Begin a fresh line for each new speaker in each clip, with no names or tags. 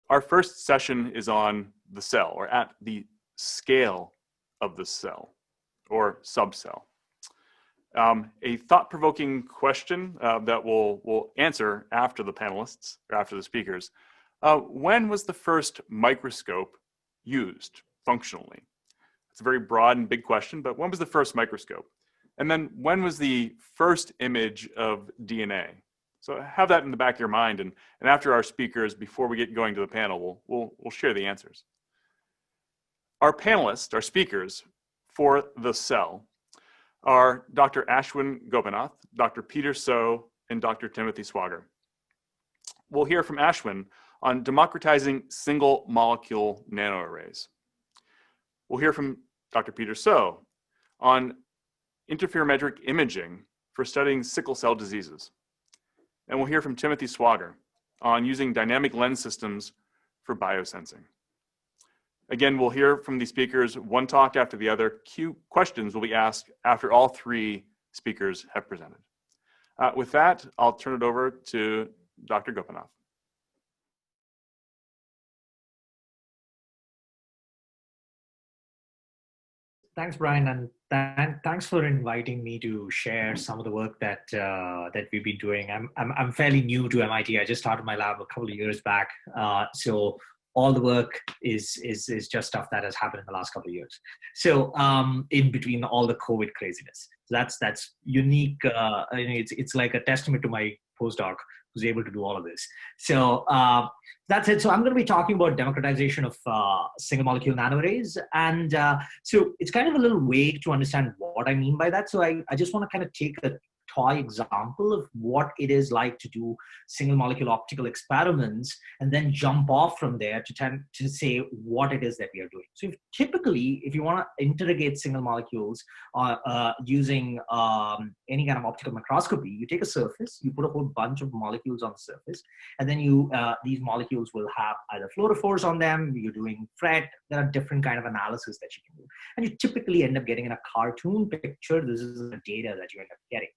Our first session is on the cell, or at the scale of the cell, or subcell. A thought-provoking question that we'll answer after the panelists, or after the speakers. When was the first microscope used functionally? It's a very broad and big question, but when was the first microscope? And then when was the first image of DNA? So have that in the back of your mind, and after our speakers, before we get going to the panel, we'll share the answers. Our panelists, our speakers for the cell, are Dr. Ashwin Gopinath, Dr. Peter So, and Dr. Timothy Swager. We'll hear from Ashwin on democratizing single molecule nanoarrays. We'll hear from Dr. Peter So on interferometric imaging for studying sickle cell diseases. And we'll hear from Timothy Swager on using dynamic lens systems for biosensing. Again, we'll hear from the speakers, one talk after the other. Questions will be asked after all three speakers have presented. With that, I'll turn it over to Dr. Gopinath.
Thanks, Brian, and thanks for inviting me to share some of the work that that we've been doing. I'm fairly new to MIT. I just started my lab a couple of years back, so all the work is just stuff that has happened in the last couple of years. So in between all the COVID craziness, that's unique. It's like a testament to my postdoc who's able to do all of this. So that's it. So I'm going to be talking about democratization of single molecule nanoarrays. And so it's kind of a little vague to understand what I mean by that. So I just want to kind of take a toy example of what it is like to do single molecule optical experiments and then jump off from there to say what it is that we are doing. So typically, if you want to interrogate single molecules using any kind of optical microscopy, you take a surface, you put a whole bunch of molecules on the surface, and then these molecules will have either fluorophores on them, you're doing FRET, there are different kind of analysis that you can do. And you typically end up getting in a cartoon picture. This is the data that you end up getting.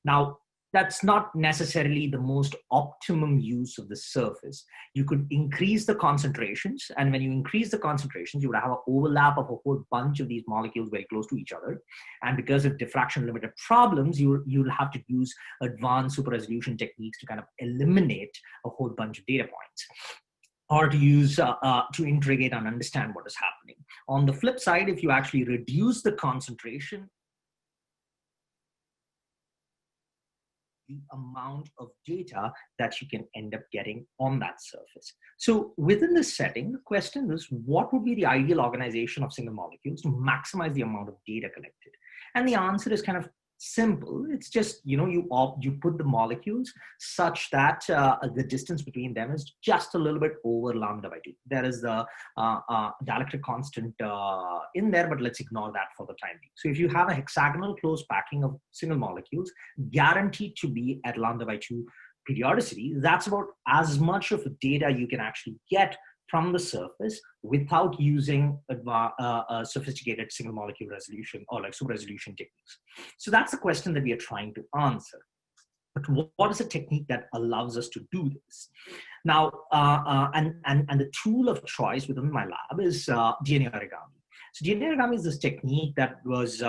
Now, that's not necessarily the most optimum use of the surface. You could increase the concentrations, and when you increase the concentrations, you would have an overlap of a whole bunch of these molecules very close to each other. And because of diffraction limited problems, you'll have to use advanced super resolution techniques to kind of eliminate a whole bunch of data points, or to use to interrogate and understand what is happening. On the flip side, if you actually reduce the concentration, the amount of data that you can end up getting on that surface. So within this setting, the question is, what would be the ideal organization of single molecules to maximize the amount of data collected? And the answer is kind of simple. It's just, you put the molecules such that the distance between them is just a little bit over λ/2. There is the dielectric constant in there, but let's ignore that for the time being. So if you have a hexagonal close packing of single molecules guaranteed to be at λ/2 periodicity, that's about as much of the data you can actually get from the surface without using sophisticated single molecule resolution or like super resolution techniques. So that's the question that we are trying to answer. But what is a technique that allows us to do this? Now, and the tool of choice within my lab is DNA origami. So DNA origami is this technique that was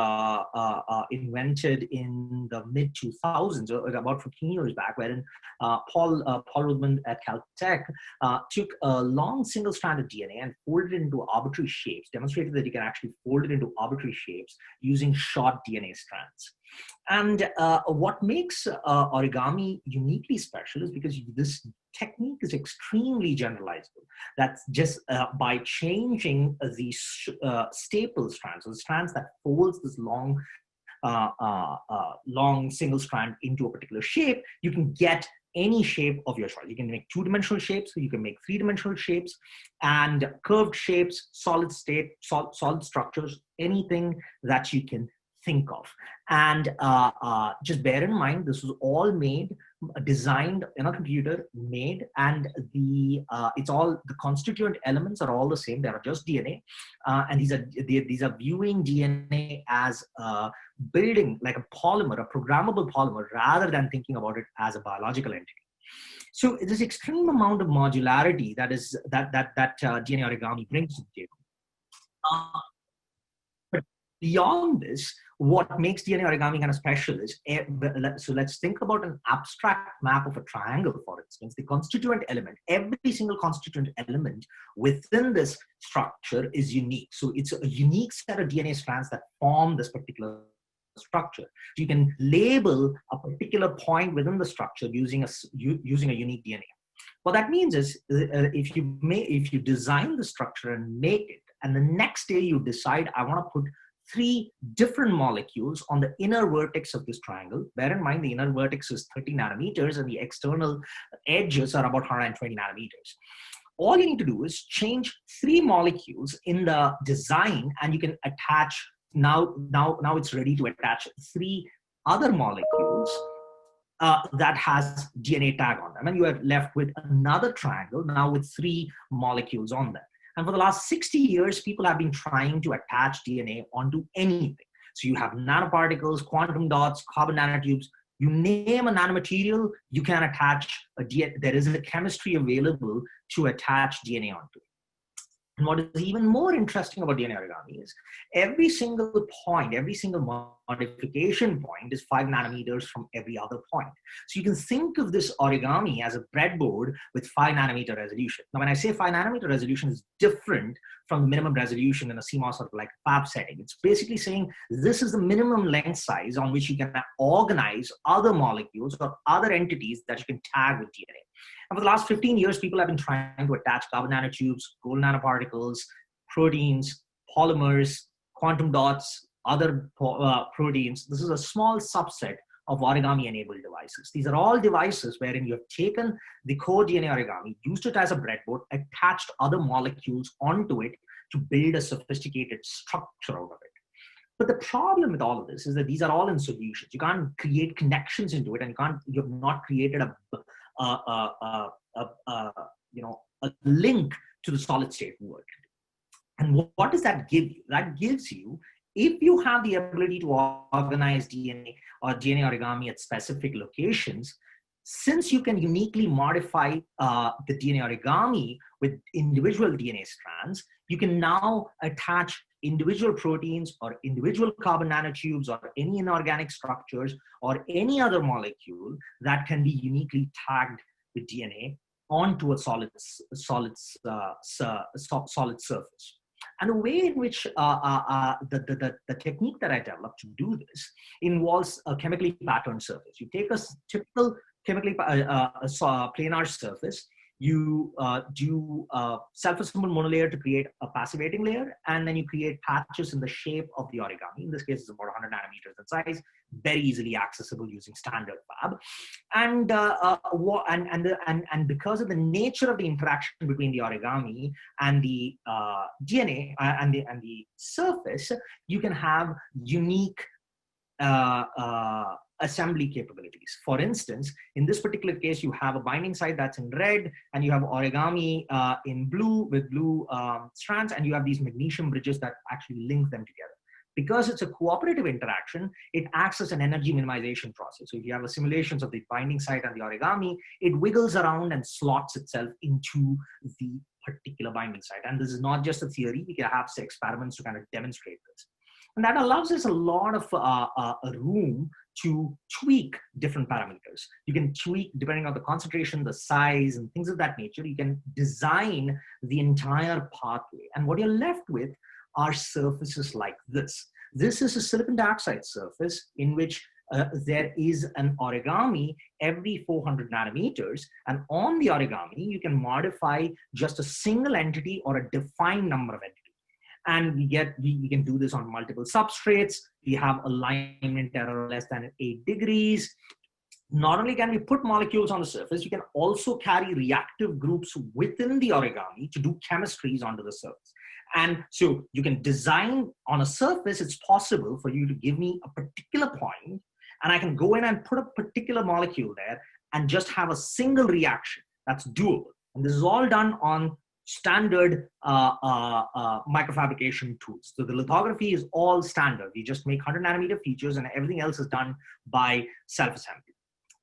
invented in the mid-2000s, or about 15 years back, wherein Paul Rudman at Caltech took a long single-stranded DNA and folded it into arbitrary shapes, demonstrated that you can actually fold it into arbitrary shapes using short DNA strands. And what makes origami uniquely special is because this technique is extremely generalizable. That's just by changing the staple strands, or the strands that folds this long single strand into a particular shape, you can get any shape of your choice. You can make two-dimensional shapes, you can make three-dimensional shapes, and curved shapes, solid state, solid structures, anything that you can think of. And just bear in mind, this was all made, designed in a computer, and the constituent elements are all the same. They are just DNA, and these are viewing DNA as building like a polymer, a programmable polymer, rather than thinking about it as a biological entity. So this extreme amount of modularity that DNA origami brings to the table. But beyond this, what makes DNA origami kind of special is, so let's think about an abstract map of a triangle, for instance. The constituent element, every single constituent element within this structure is unique. So it's a unique set of DNA strands that form this particular structure. So you can label a particular point within the structure using a unique DNA. What that means is, if you design the structure and make it, and the next day you decide, I want to put 3 different molecules on the inner vertex of this triangle. Bear in mind, the inner vertex is 30 nanometers and the external edges are about 120 nanometers. All you need to do is change 3 molecules in the design, and you can attach, now it's ready to attach 3 other molecules that has DNA tag on them. And you are left with another triangle now with 3 molecules on them. And for the last 60 years, people have been trying to attach DNA onto anything. So you have nanoparticles, quantum dots, carbon nanotubes. You name a nanomaterial, you can attach a DNA. There is a chemistry available to attach DNA onto it. And what is even more interesting about DNA origami is every single point, every single modification point is 5 nanometers from every other point. So you can think of this origami as a breadboard with 5 nanometer resolution. Now, when I say 5 nanometer resolution is different from the minimum resolution in a CMOS or like a fab setting. It's basically saying this is the minimum length size on which you can organize other molecules or other entities that you can tag with DNA. And for the last 15 years, people have been trying to attach carbon nanotubes, gold nanoparticles, proteins, polymers, quantum dots, other proteins. This is a small subset of origami-enabled devices. These are all devices wherein you have taken the core DNA origami, used it as a breadboard, attached other molecules onto it to build a sophisticated structure out of it. But the problem with all of this is that these are all in solutions. You can't create connections into it, and you have not created a link to the solid state world. And what does that give you? That gives you, if you have the ability to organize DNA or DNA origami at specific locations, since you can uniquely modify the DNA origami with individual DNA strands, you can now attach individual proteins or individual carbon nanotubes or any inorganic structures or any other molecule that can be uniquely tagged with DNA onto a solid surface. And the way in which the technique that I developed to do this involves a chemically patterned surface. You take a typical chemically planar surface, you do self-assembled monolayer to create a passivating layer, and then you create patches in the shape of the origami. In this case, it's about 100 nanometers in size, very easily accessible using standard fab. And because of the nature of the interaction between the origami and the DNA and the surface, you can have unique assembly capabilities. For instance, in this particular case, you have a binding site that's in red, and you have origami in blue with blue strands, and you have these magnesium bridges that actually link them together. Because it's a cooperative interaction, it acts as an energy minimization process. So if you have a simulations of the binding site and the origami, it wiggles around and slots itself into the particular binding site. And this is not just a theory, we can have experiments to kind of demonstrate this. And that allows us a lot of room to tweak different parameters. You can tweak depending on the concentration, the size, and things of that nature. You can design the entire pathway. And what you're left with are surfaces like this. This is a silicon dioxide surface in which there is an origami every 400 nanometers. And on the origami, you can modify just a single entity or a defined number of entities. And we can do this on multiple substrates. We have alignment error less than 8 degrees. Not only can we put molecules on the surface, you can also carry reactive groups within the origami to do chemistries onto the surface. And so you can design on a surface, it's possible for you to give me a particular point, and I can go in and put a particular molecule there and just have a single reaction that's doable. And this is all done on standard microfabrication tools. So the lithography is all standard. We just make 100 nanometer features, and everything else is done by self-assembly.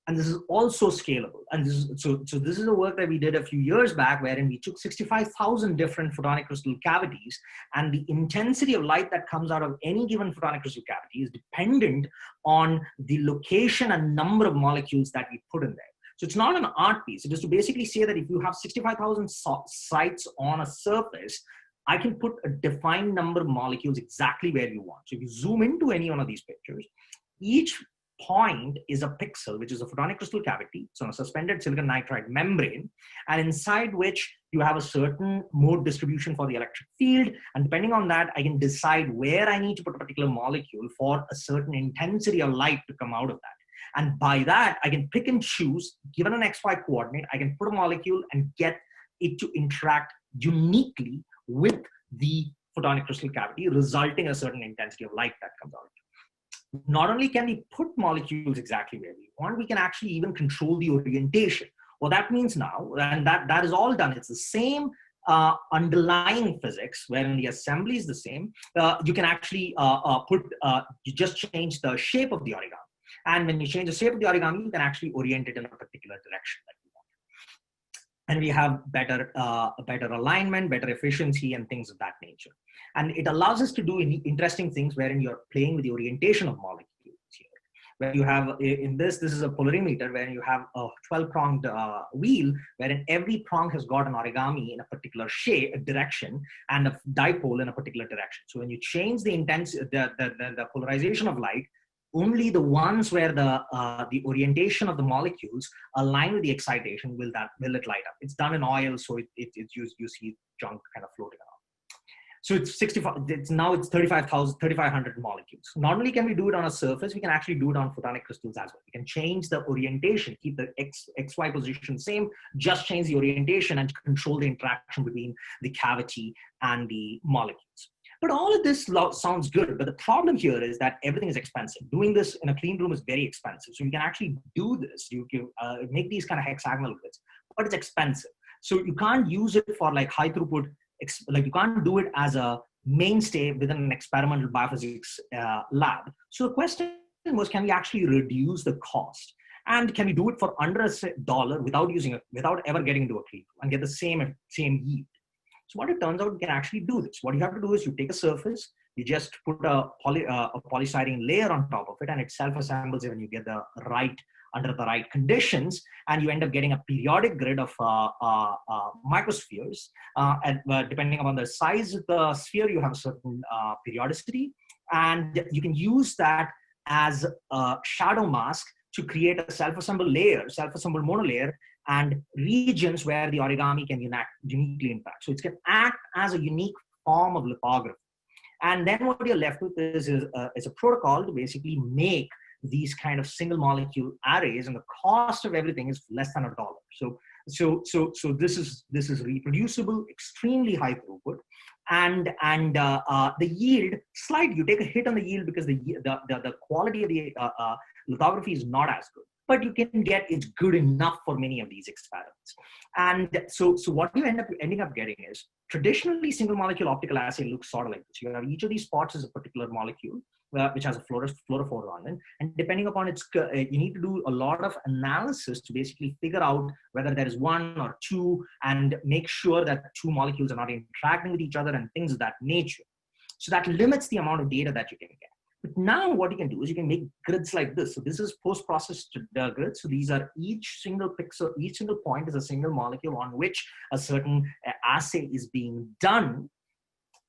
And this is also scalable. And this is a work that we did a few years back, wherein we took 65,000 different photonic crystal cavities, and the intensity of light that comes out of any given photonic crystal cavity is dependent on the location and number of molecules that we put in there. So it's not an art piece. It is to basically say that if you have 65,000 sites on a surface, I can put a defined number of molecules exactly where you want. So if you zoom into any one of these pictures, each point is a pixel, which is a photonic crystal cavity. So on a suspended silicon nitride membrane, and inside which you have a certain mode distribution for the electric field. And depending on that, I can decide where I need to put a particular molecule for a certain intensity of light to come out of that. And by that, I can pick and choose, given an XY coordinate, I can put a molecule and get it to interact uniquely with the photonic crystal cavity, resulting in a certain intensity of light that comes out of it. Not only can we put molecules exactly where we want, we can actually even control the orientation. What that means now, and that is all done, it's the same underlying physics, wherein the assembly is the same. You can actually you just change the shape of the origami. And when you change the shape of the origami, you can actually orient it in a particular direction that you want. And we have better alignment, better efficiency, and things of that nature. And it allows us to do interesting things wherein you're playing with the orientation of molecules here. Where you have, in this is a polarimeter where you have a 12-pronged wheel, wherein every prong has got an origami in a particular shape, direction, and a dipole in a particular direction. So when you change the intensity, the polarization of light, only the ones where the orientation of the molecules align with the excitation will it light up. It's done in oil, so you see junk kind of floating around. So it's 3,500 molecules. Not only can we do it on a surface, we can actually do it on photonic crystals as well. We can change the orientation, keep the XY position same, just change the orientation and control the interaction between the cavity and the molecules. But all of this sounds good, but the problem here is that everything is expensive. Doing this in a clean room is very expensive. So you can actually do this. You can make these kind of hexagonal grids, but it's expensive. So you can't use it for like high throughput, like you can't do it as a mainstay within an experimental biophysics lab. So the question was, can we actually reduce the cost? And can we do it for under $1 without ever getting into a clean room and get the same yield? So what it turns out, you can actually do this. What you have to do is you take a surface, you just put a polystyrene layer on top of it, and it self-assembles when you get under the right conditions, and you end up getting a periodic grid of microspheres. Depending upon the size of the sphere, you have a certain periodicity, and you can use that as a shadow mask to create a self-assembled monolayer and regions where the origami can uniquely impact. So it can act as a unique form of lithography. And then what you're left with is a protocol to basically make these kind of single molecule arrays, and the cost of everything is less than $1. So this is reproducible, extremely high throughput, and the yield you take a hit on the yield because the quality of the lithography is not as good. But you can get it's good enough for many of these experiments. And so what you ending up getting is, traditionally single molecule optical assay looks sort of like this. You have each of these spots as a particular molecule, which has a fluorophore on it. And depending upon you need to do a lot of analysis to basically figure out whether there is one or two, and make sure that two molecules are not interacting with each other and things of that nature. So that limits the amount of data that you can get. But now what you can do is you can make grids like this. So this is post-processed grids. So these are each single pixel, each single point is a single molecule on which a certain assay is being done.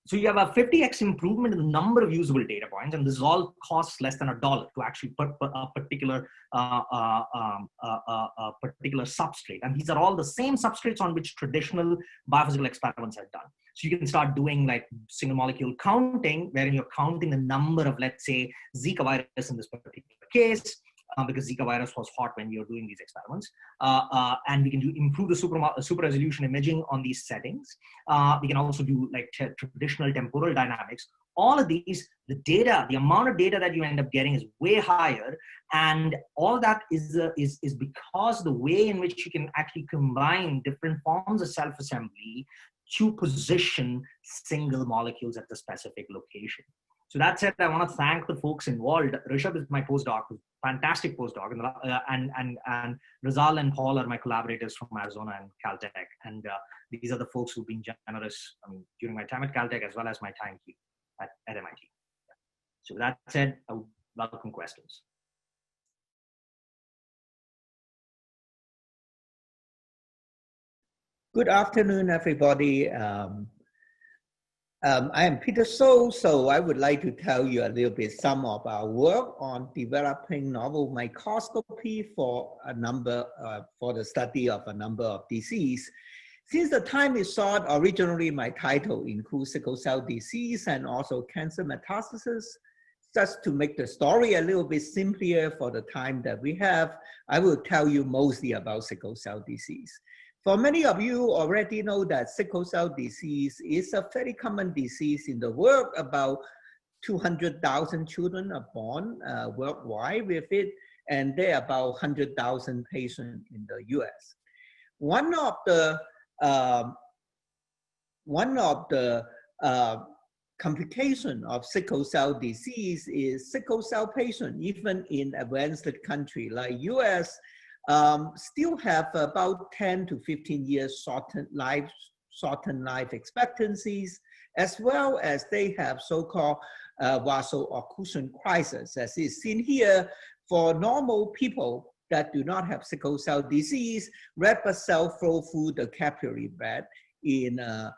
So you have a 50x improvement in the number of usable data points, and this all costs less than $1 to actually put a particular substrate. And these are all the same substrates on which traditional biophysical experiments are done. So you can start doing like single molecule counting, wherein you're counting the number of, let's say, Zika virus in this particular case, because Zika virus was hot when you're doing these experiments. And we can improve the super resolution imaging on these settings. We can also do like traditional temporal dynamics. All of these, the amount of data that you end up getting is way higher. And all that is because the way in which you can actually combine different forms of self-assembly to position single molecules at the specific location. So that said, I want to thank the folks involved. Rishabh is my postdoc, fantastic postdoc, and Rizal and Paul are my collaborators from Arizona and Caltech. And these are the folks who've been generous during my time at Caltech as well as my time here at MIT. So that said, I would welcome questions.
Good afternoon, everybody. I am Peter So I would like to tell you a little bit some of our work on developing novel microscopy for for the study of a number of disease. Since the time is short, originally my title includes sickle cell disease and also cancer metastasis. Just to make the story a little bit simpler for the time that we have, I will tell you mostly about sickle cell disease. For many of you already know that sickle cell disease is a very common disease in the world. About 200,000 children are born worldwide with it, and there are about 100,000 patients in the US. One of the complications of sickle cell disease is sickle cell patients, even in advanced countries like US, still have about 10 to 15 years shortened life expectancies, as well as they have so-called vaso-occlusion crisis, as is seen here. For normal people that do not have sickle cell disease, red blood cell flow through the capillary bed in a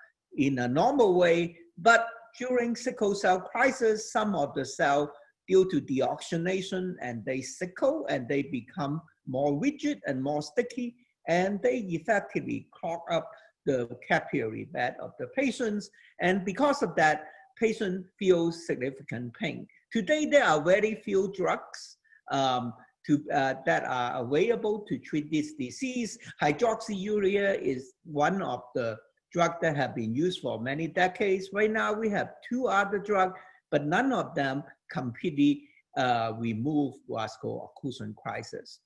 normal way, but during sickle cell crisis, some of the cell, due to deoxygenation, and they sickle and they become more rigid and more sticky, and they effectively clog up the capillary bed of the patients. And because of that, patient feels significant pain. Today, there are very few drugs that are available to treat this disease. Hydroxyurea is one of the drugs that have been used for many decades. Right now, we have 2 other drugs, but none of them completely remove vaso-occlusion crisis.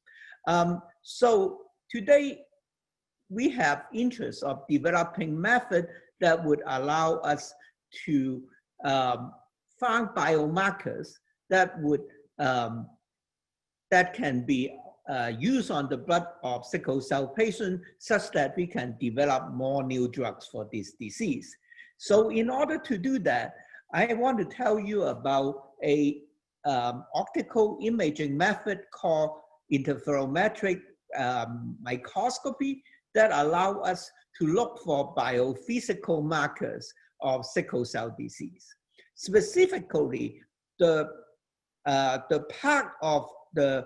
So today, we have interest of developing method that would allow us to find biomarkers that would that can be used on the blood of sickle cell patients, such that we can develop more new drugs for this disease. So in order to do that, I want to tell you about a optical imaging method called interferometric microscopy that allow us to look for biophysical markers of sickle cell disease. Specifically, the part of the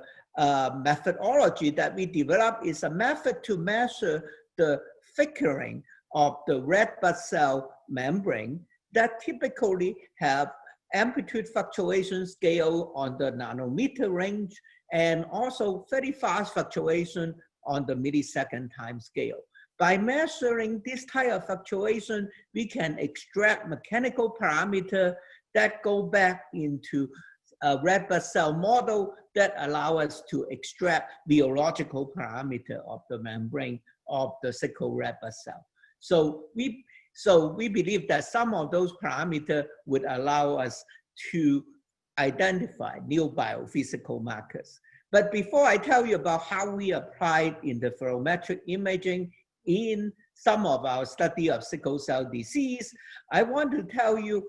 methodology that we developed is a method to measure the flickering of the red blood cell membrane that typically have amplitude fluctuation scale on the nanometer range, and also very fast fluctuation on the millisecond time scale. By measuring this type of fluctuation, we can extract mechanical parameter that go back into a red blood cell model that allow us to extract biological parameter of the membrane of the sickle red blood cell. So we believe that some of those parameters would allow us to identify new biophysical markers. But before I tell you about how we applied interferometric imaging in some of our study of sickle cell disease, I want to tell you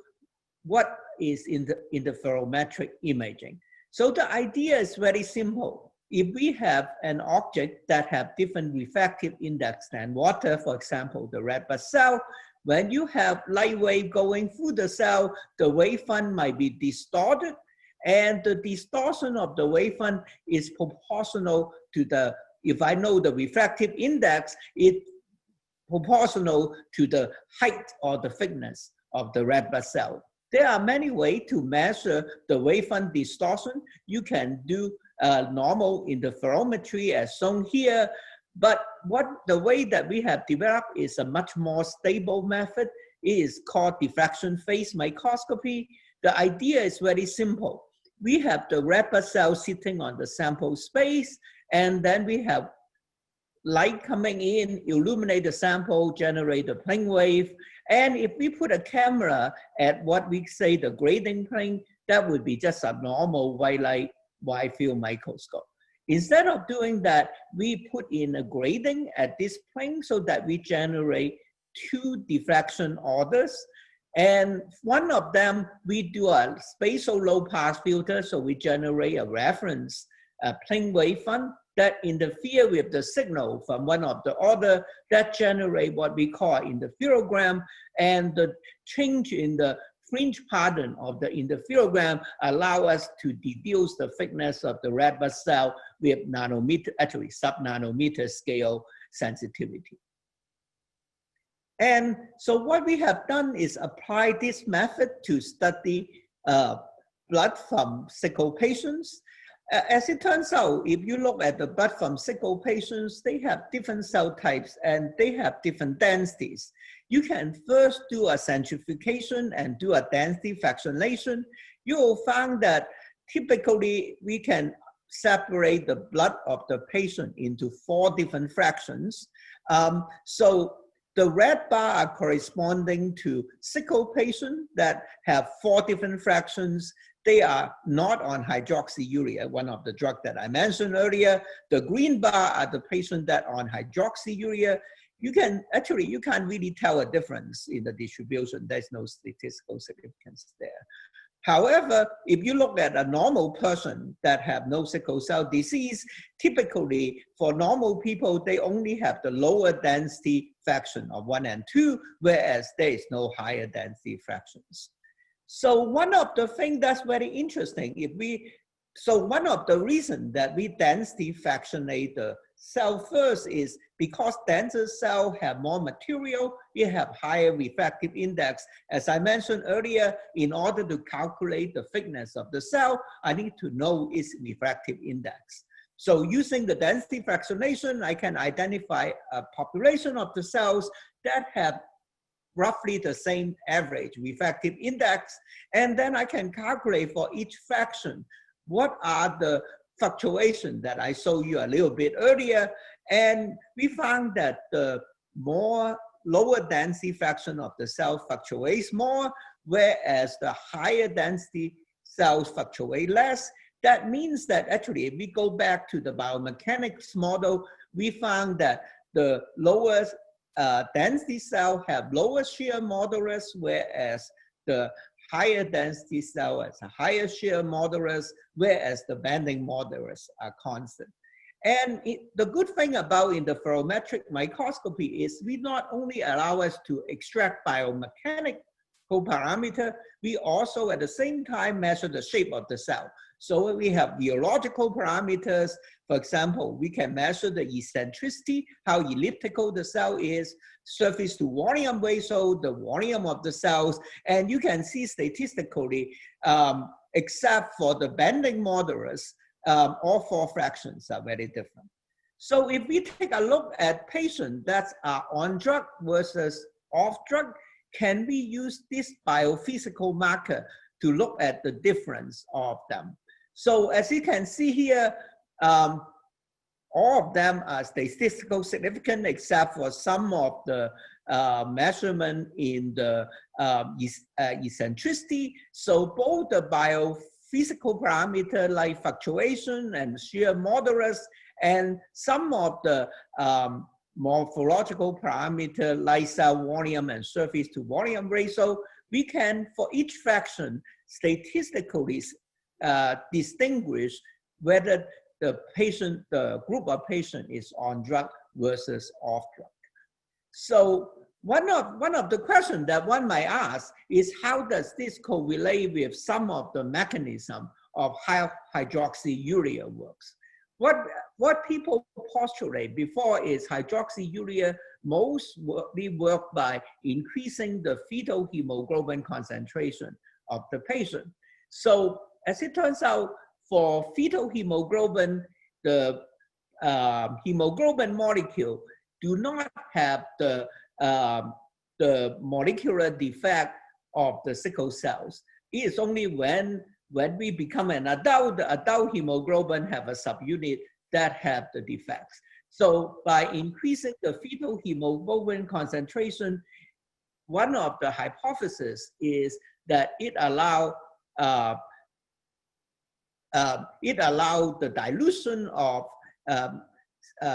what is in the interferometric imaging. So the idea is very simple. If we have an object that have different refractive index than water, for example, the red blood cell, when you have light wave going through the cell, the wavefront might be distorted, and the distortion of the wavefront is proportional to the, if I know the refractive index, it's proportional to the height or the thickness of the red blood cell. There are many ways to measure the wavefront distortion. You can do normal interferometry as shown here, but the way that we have developed is a much more stable method. It is called diffraction phase microscopy. The idea is very simple. We have the red blood cell sitting on the sample space, and then we have light coming in, illuminate the sample, generate a plane wave, And if we put a camera at what we say the grading plane, that would be just a normal white light wide field microscope. Instead of doing that, we put in a grading at this plane so that we generate two diffraction orders. And one of them, we do a spatial low pass filter, so we generate a reference plane wavefront that interfere with the signal from one of the order that generate what we call interferogram, and the change in the fringe pattern of the interferogram allow us to deduce the thickness of the red blood cell with nanometer, actually sub-nanometer scale sensitivity. And so what we have done is apply this method to study blood from sickle patients. As it turns out, if you look at the blood from sickle patients, they have different cell types and they have different densities. You can first do a centrifugation and do a density fractionation. You will find that typically we can separate the blood of the patient into 4 different fractions. So the red bar are corresponding to sickle patients that have 4 different fractions. They are not on hydroxyurea, one of the drugs that I mentioned earlier. The green bar are the patients that are on hydroxyurea. You can't really tell a difference in the distribution. There's no statistical significance there. However, if you look at a normal person that have no sickle cell disease, typically for normal people, they only have the lower density fraction of 1 and 2, whereas there is no higher density fractions. So one of the things that's very interesting, one of the reasons that we density fractionate the cell first is because denser cells have more material, it have higher refractive index. As I mentioned earlier, in order to calculate the thickness of the cell, I need to know its refractive index. So using the density fractionation, I can identify a population of the cells that have roughly the same average refractive index, and then I can calculate for each fraction what are the fluctuations that I showed you a little bit earlier, and we found that the lower density fraction of the cell fluctuates more, whereas the higher density cells fluctuate less. That means that actually, if we go back to the biomechanics model, we found that the lower density cell have lower shear modulus, whereas the higher density cell has a higher shear modulus, whereas the bending modulus are constant. And the good thing about interferometric microscopy is we not only allow us to extract biomechanical parameter, we also at the same time measure the shape of the cell. So we have biological parameters. For example, we can measure the eccentricity, how elliptical the cell is, surface to volume ratio, the volume of the cells, and you can see statistically, except for the bending modulus, all 4 fractions are very different. So if we take a look at patients that are on drug versus off drug, can we use this biophysical marker to look at the difference of them? So as you can see here, all of them are statistical significant except for some of the measurement in the eccentricity. So both the biophysical parameter like fluctuation and shear modulus and some of the morphological parameter like cell volume and surface to volume ratio, we can, for each fraction, statistically distinguish whether the group of patient is on drug versus off drug. So one of the questions that one might ask is how does this correlate with some of the mechanism of how hydroxyurea works? What people postulate before is hydroxyurea mostly work by increasing the fetal hemoglobin concentration of the patient. So as it turns out, for fetal hemoglobin, the hemoglobin molecule do not have the molecular defect of the sickle cells. It is only when we become an adult, the adult hemoglobin have a subunit that have the defects. So by increasing the fetal hemoglobin concentration, one of the hypotheses is that it allowed the dilution of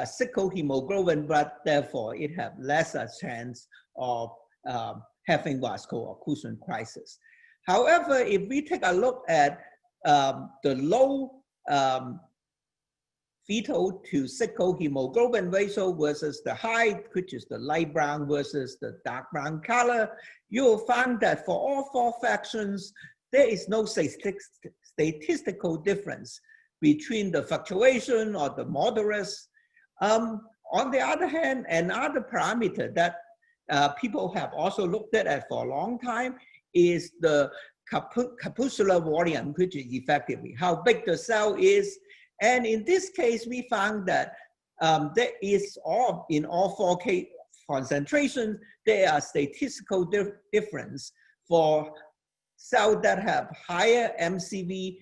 sickle hemoglobin, but therefore it have lesser chance of having vaso-occlusion crisis. However, if we take a look at the low fetal to sickle hemoglobin ratio versus the high, which is the light brown versus the dark brown color, you will find that for all 4 fractions, there is no statistical difference between the fluctuation or the modulus. On the other hand, another parameter that people have also looked at for a long time is the capsular volume, which is effectively how big the cell is. And in this case, we found that there is in all 4 concentrations, there are statistical difference for cells that have higher MCV.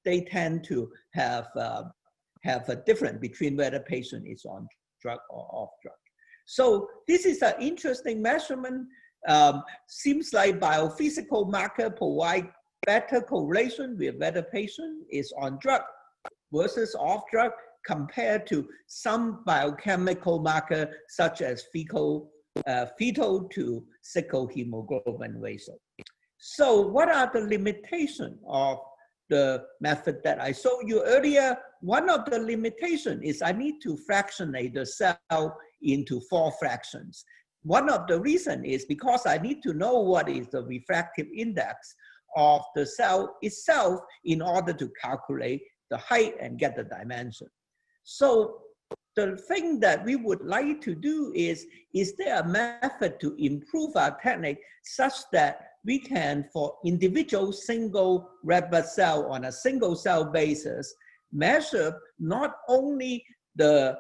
They tend to have a difference between whether patient is on drug or off drug. So this is an interesting measurement. Seems like biophysical marker provide better correlation with whether patient is on drug versus off drug compared to some biochemical marker such as fetal to sickle hemoglobin ratio. So what are the limitations of the method that I showed you earlier? One of the limitations is I need to fractionate the cell into 4 fractions. One of the reasons is because I need to know what is the refractive index of the cell itself in order to calculate the height and get the dimension. So the thing that we would like to do is there a method to improve our technique such that we can, for individual single red blood cell on a single cell basis, measure not only the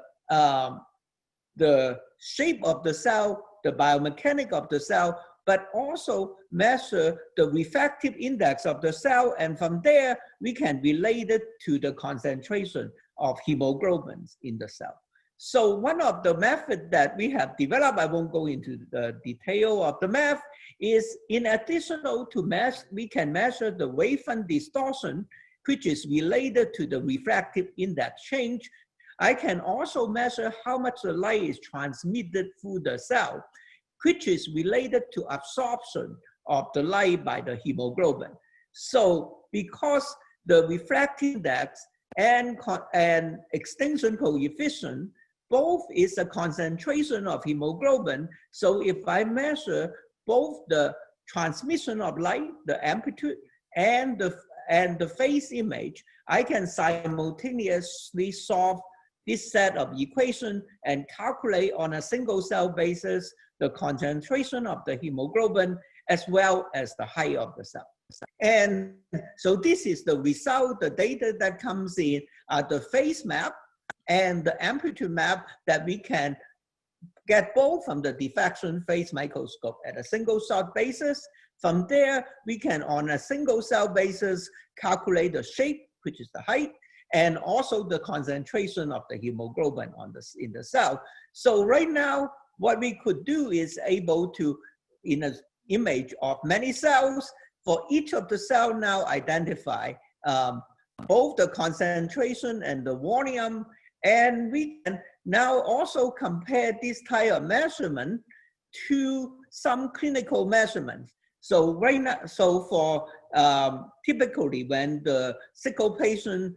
shape of the cell, the biomechanics of the cell, but also measure the refractive index of the cell. And from there, we can relate it to the concentration of hemoglobins in the cell. So one of the methods that we have developed, I won't go into the detail of the math, is in addition to we can measure the wavefront distortion, which is related to the refractive index change. I can also measure how much the light is transmitted through the cell, which is related to absorption of the light by the hemoglobin. So because the refractive index and extinction coefficient both is a concentration of hemoglobin, so if I measure both the transmission of light, the amplitude, and the phase image, I can simultaneously solve this set of equations and calculate on a single cell basis the concentration of the hemoglobin as well as the height of the cell. And so this is the result, the data that comes in, the phase map and the amplitude map that we can get both from the diffraction phase microscope at a single shot basis. From there, we can on a single cell basis calculate the shape, which is the height, and also the concentration of the hemoglobin in the cell. So right now, what we could do is able to, in an image of many cells, for each of the cell now identify both the concentration and the volume, and we can now also compare this type of measurement to some clinical measurements. So right now, so for typically when the sickle patient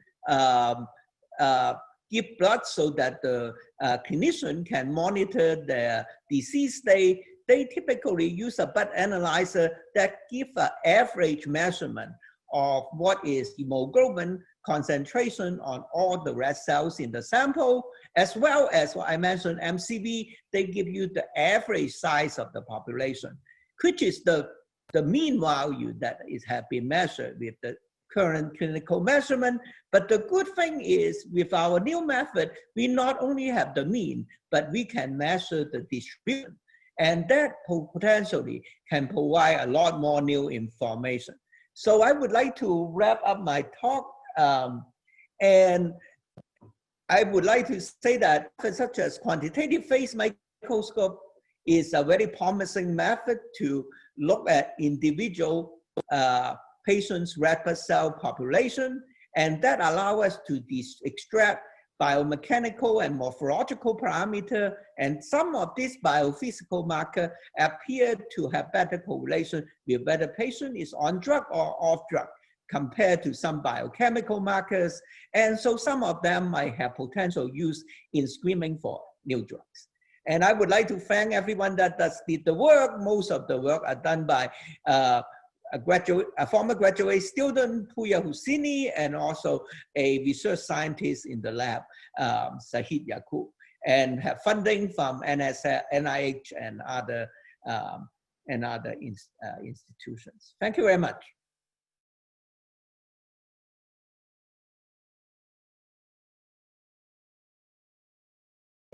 give blood so that the clinician can monitor their disease state, they typically use a blood analyzer that give an average measurement of what is hemoglobin concentration on all the red cells in the sample, as well as what I mentioned, MCV, they give you the average size of the population, which is the mean value that has been measured with the current clinical measurement. But the good thing is with our new method, we not only have the mean, but we can measure the distribution. And that potentially can provide a lot more new information. So I would like to wrap up my talk. And I would like to say that such as quantitative phase microscope is a very promising method to look at individual patients' red blood cell population, and that allows us to extract biomechanical and morphological parameter, and some of these biophysical markers appear to have better correlation with whether patient is on drug or off drug compared to some biochemical markers. And so some of them might have potential use in screening for new drugs. And I would like to thank everyone that did the work. Most of the work are done by a former graduate student, Puya Husini, and also a research scientist in the lab, Sahid Yaqub, and have funding from NIH and other institutions. Thank you very much.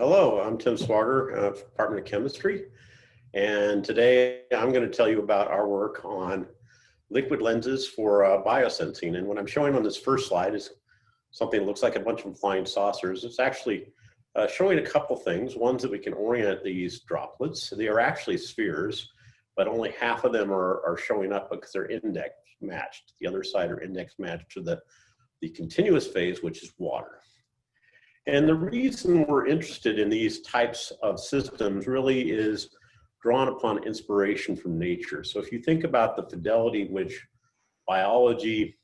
Hello, I'm Tim Swager, Department of Chemistry, and today I'm going to tell you about our work on liquid lenses for biosensing. And what I'm showing on this first slide is something that looks like a bunch of flying saucers. It's actually showing a couple things. One's that we can orient these droplets. They are actually spheres, but only half of them are showing up because they're index matched. The other side are index matched to the continuous phase, which is water. And the reason we're interested in these types of systems really is drawn upon inspiration from nature. So if you think about the fidelity which biology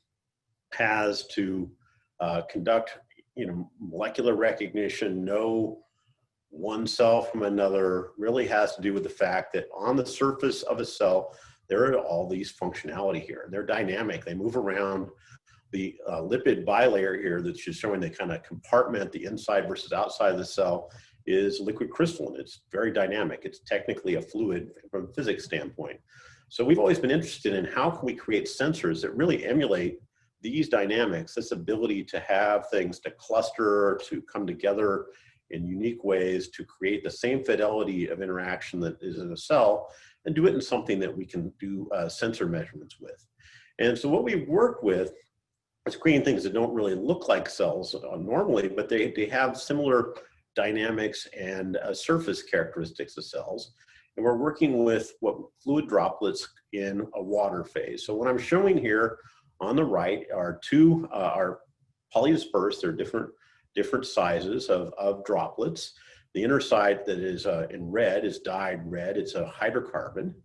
has to conduct, molecular recognition, know one cell from another, really has to do with the fact that on the surface of a cell, there are all these functionality here. They're dynamic, they move around. The lipid bilayer here that's just showing the kind of compartment, the inside versus outside of the cell, is liquid crystalline. It's very dynamic. It's technically a fluid from a physics standpoint. So we've always been interested in how can we create sensors that really emulate these dynamics, this ability to have things to cluster, to come together in unique ways, to create the same fidelity of interaction that is in a cell, and do it in something that we can do sensor measurements with. And so what we work with is creating things that don't really look like cells normally, but they have similar dynamics and surface characteristics of cells. And we're working with fluid droplets in a water phase. So what I'm showing here on the right are are polydispersed. They're different sizes of droplets. The inner side that is in red is dyed red. It's a hydrocarbon.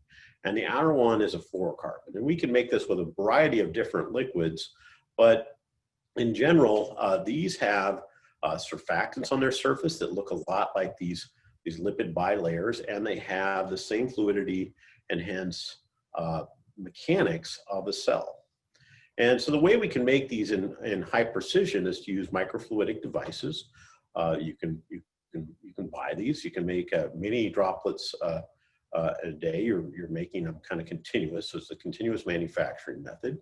And the outer one is a fluorocarbon. And we can make this with a variety of different liquids. But in general, these have surfactants on their surface that look a lot like these lipid bilayers, and they have the same fluidity and hence mechanics of a cell. And so the way we can make these in high precision is to use microfluidic devices. You can buy these. You can make mini droplets a day. You're making them kind of continuous, so it's a continuous manufacturing method.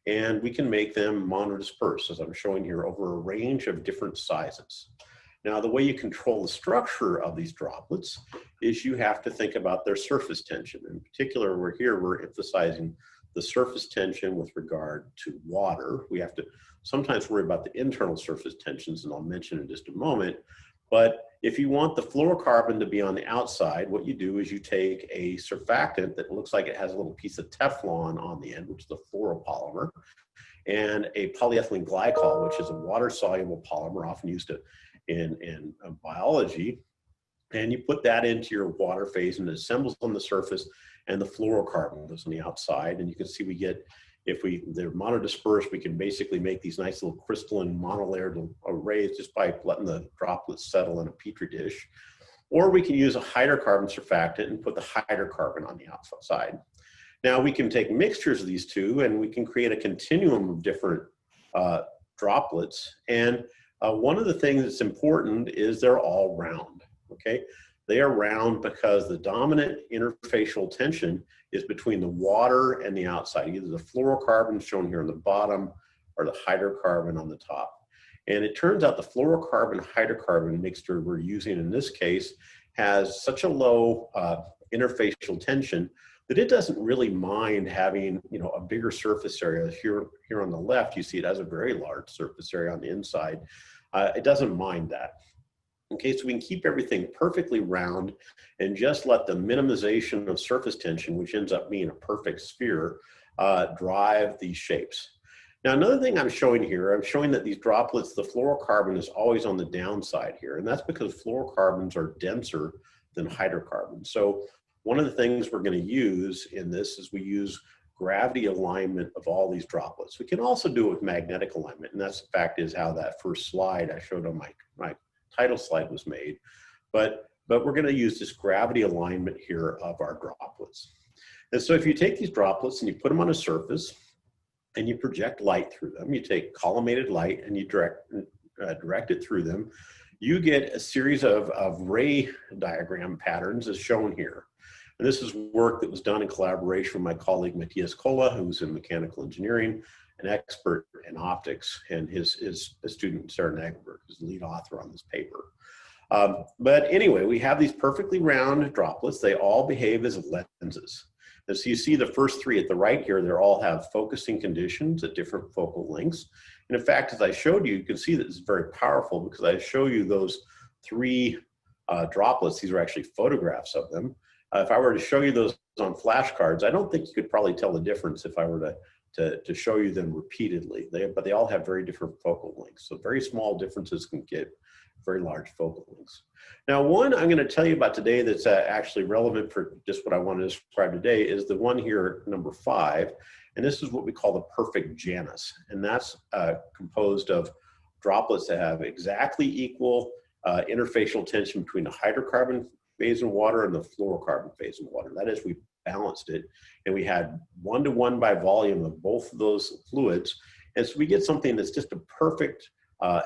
And we can make them monodispersed, as I'm showing here, over a range of different sizes. Now, the way you control the structure of these droplets is you have to think about their surface tension. In particular, we're emphasizing the surface tension with regard to water. We have to sometimes worry about the internal surface tensions, and I'll mention in just a moment. But if you want the fluorocarbon to be on the outside, what you do is you take a surfactant that looks like it has a little piece of Teflon on the end, which is the fluoropolymer, and a polyethylene glycol, which is a water-soluble polymer often used in biology. And you put that into your water phase and it assembles on the surface, and the fluorocarbon goes on the outside. And you can see we get, they're monodispersed, we can basically make these nice little crystalline monolayered arrays just by letting the droplets settle in a petri dish. Or we can use a hydrocarbon surfactant and put the hydrocarbon on the outside. Now we can take mixtures of these two and we can create a continuum of different droplets. And one of the things that's important is they're all round, okay? They are round because the dominant interfacial tension is between the water and the outside, either the fluorocarbon shown here on the bottom or the hydrocarbon on the top. And it turns out the fluorocarbon hydrocarbon mixture we're using in this case has such a low interfacial tension that it doesn't really mind having, a bigger surface area. Here on the left, you see it has a very large surface area on the inside. It doesn't mind that. Okay, so we can keep everything perfectly round and just let the minimization of surface tension, which ends up being a perfect sphere, drive these shapes. Now, another thing I'm showing here, I'm showing that these droplets, the fluorocarbon is always on the downside here, and that's because fluorocarbons are denser than hydrocarbons. So one of the things we're going to use in this is we use gravity alignment of all these droplets. We can also do it with magnetic alignment, and that's, in fact, is how that first slide I showed on my title slide was made. But we're going to use this gravity alignment here of our droplets. And so if you take these droplets and you put them on a surface and you project light through them, you take collimated light and you direct it through them, you get a series of ray diagram patterns as shown here. And this is work that was done in collaboration with my colleague Matthias Kolla, who's in mechanical engineering, an expert in optics, and his student Sarah Nagelberg, who's the lead author on this paper. But anyway, we have these perfectly round droplets. They all behave as lenses. And so you see the first three at the right here, they all have focusing conditions at different focal lengths. And in fact, as I showed you, you can see that it's very powerful because I show you those three droplets. These are actually photographs of them. If I were to show you those on flashcards, I don't think you could probably tell the difference if I were to show you them repeatedly. But they all have very different focal lengths. So very small differences can get very large focal lengths. Now, one I'm going to tell you about today that's actually relevant for just what I want to describe today is the one here, number 5. And this is what we call the perfect Janus. And that's composed of droplets that have exactly equal interfacial tension between the hydrocarbon phase in water and the fluorocarbon phase in water. That is, we balanced it, and we had 1-to-1 by volume of both of those fluids. And so we get something that's just a perfect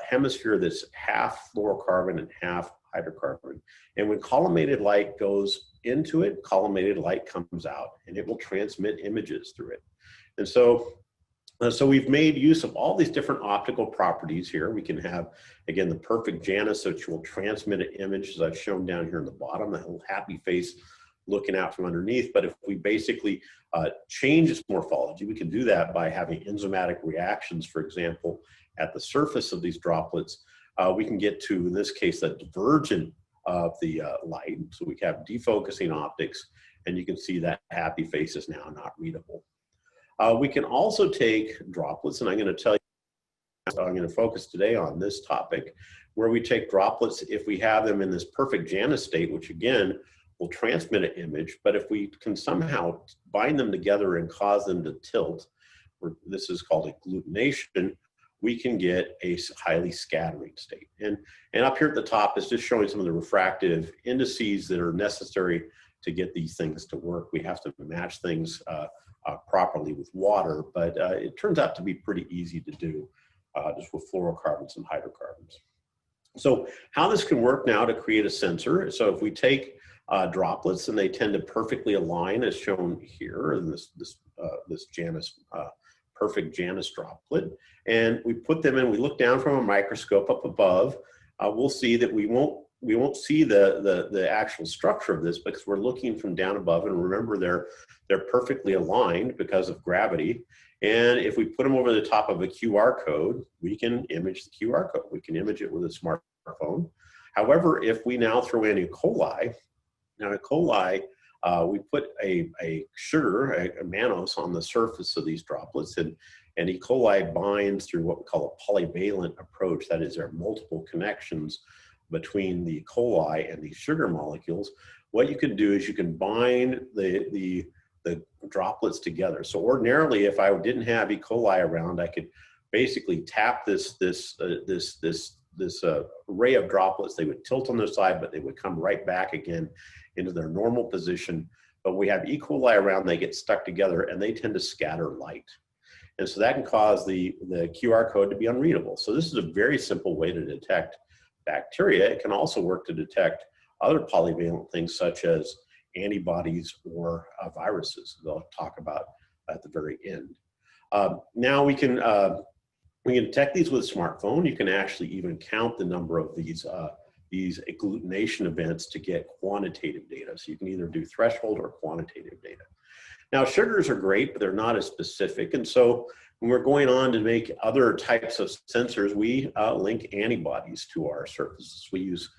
hemisphere that's half fluorocarbon and half hydrocarbon. And when collimated light goes into it, collimated light comes out, and it will transmit images through it. And so we've made use of all these different optical properties here. We can have, again, the perfect Janus, which will transmit an image, as I've shown down here in the bottom, that little happy face looking out from underneath. But if we basically change its morphology, we can do that by having enzymatic reactions, for example, at the surface of these droplets. We can get to, in this case, the divergent of the light. So we have defocusing optics, and you can see that happy face is now not readable. We can also take droplets, and I'm going to tell you, so I'm going to focus today on this topic, where we take droplets if we have them in this perfect Janus state, which again will transmit an image, but if we can somehow bind them together and cause them to tilt, or this is called agglutination, we can get a highly scattering state. And up here at the top is just showing some of the refractive indices that are necessary to get these things to work. We have to match things properly with water, but it turns out to be pretty easy to do just with fluorocarbons and hydrocarbons. So how this can work now to create a sensor. So if we take droplets and they tend to perfectly align as shown here in this Janus, perfect Janus droplet, and we put them in, we look down from a microscope up above, we'll see that we won't see the actual structure of this because we're looking from down above, and remember they're perfectly aligned because of gravity. And if we put them over the top of a QR code, we can image the QR code. We can image it with a smartphone. However, if we now throw in E. coli, now E. coli, we put a sugar, a mannose, on the surface of these droplets, and E. coli binds through what we call a polyvalent approach. That is, there are multiple connections between the E. coli and these sugar molecules. What you can do is you can bind the droplets together. So ordinarily, if I didn't have E. coli around, I could basically tap this array of droplets. They would tilt on their side, but they would come right back again into their normal position. But we have E. coli around, they get stuck together, and they tend to scatter light. And so that can cause the QR code to be unreadable. So this is a very simple way to detect bacteria. It can also work to detect other polyvalent things such as antibodies or viruses, that I'll talk about at the very end. Now we can detect these with a smartphone. You can actually even count the number of these agglutination events to get quantitative data. So you can either do threshold or quantitative data. Now, sugars are great, but they're not as specific. And so when we're going on to make other types of sensors, we link antibodies to our surfaces. We use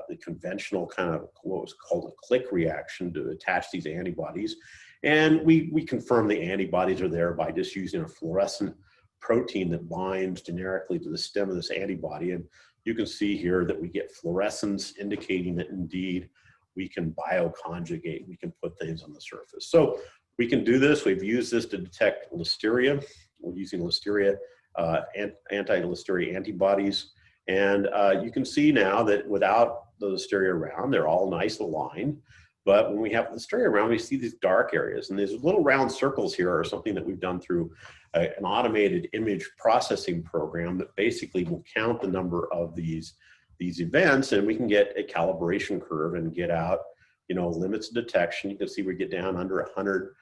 the conventional kind of what was called a click reaction to attach these antibodies. And we confirm the antibodies are there by just using a fluorescent protein that binds generically to the stem of this antibody. And you can see here that we get fluorescence indicating that indeed we can bioconjugate, we can put things on the surface. So we can do this. We've used this to detect listeria. We're using listeria, anti-listeria antibodies. And you can see now that without the listeria around, they're all nice aligned. But when we have listeria around, we see these dark areas. And these little round circles here are something that we've done through an automated image processing program that basically will count the number of these events, and we can get a calibration curve and get out, you know, limits of detection. You can see we get down under 100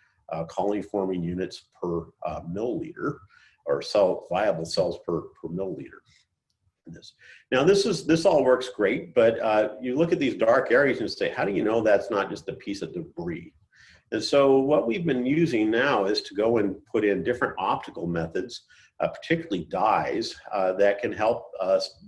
colony forming units per milliliter, or viable cells per milliliter. Now this all works great, but you look at these dark areas and say, how do you know that's not just a piece of debris? And so what we've been using now is to go and put in different optical methods, particularly dyes, that can help us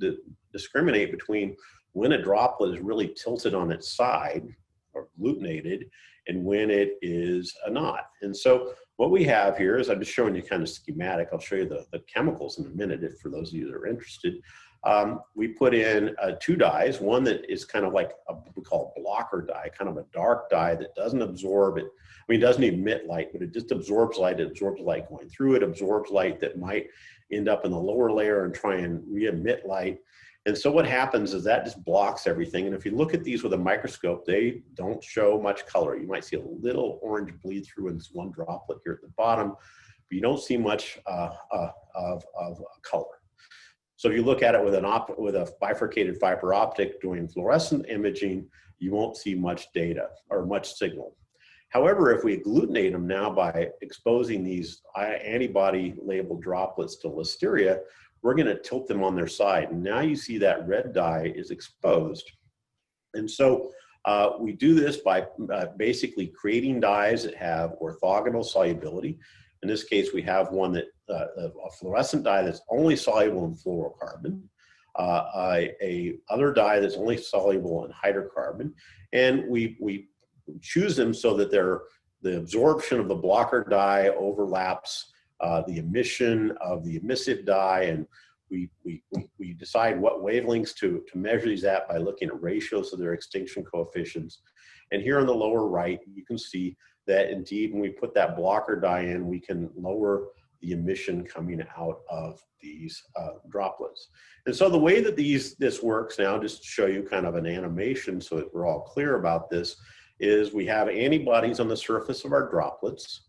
discriminate between when a droplet is really tilted on its side or agglutinated and when it is not. And so what we have here is, I'm just showing you kind of schematic. I'll show you the chemicals in a minute if for those of you that are interested. We put in 2 dyes, one that is kind of like we call a blocker dye, kind of a dark dye that doesn't absorb it. I mean, it doesn't emit light, but it just absorbs light. It absorbs light going through it, absorbs light that might end up in the lower layer and try and re-emit light. And so what happens is that just blocks everything. And if you look at these with a microscope, they don't show much color. You might see a little orange bleed through in this one droplet here at the bottom, but you don't see much of color. So if you look at it with a bifurcated fiber optic doing fluorescent imaging, you won't see much data or much signal. However, if we agglutinate them now by exposing these antibody labeled droplets to listeria, we're going to tilt them on their side. And now you see that red dye is exposed. And so we do this by basically creating dyes that have orthogonal solubility. In this case, we have one that a fluorescent dye that's only soluble in fluorocarbon, a other dye that's only soluble in hydrocarbon, and we choose them so that the absorption of the blocker dye overlaps the emission of the emissive dye, and we decide what wavelengths to measure these at by looking at ratios of their extinction coefficients. And here on the lower right, you can see that indeed when we put that blocker dye in, we can lower the emission coming out of these droplets. And so the way that this works now, just to show you kind of an animation so that we're all clear about this, is we have antibodies on the surface of our droplets.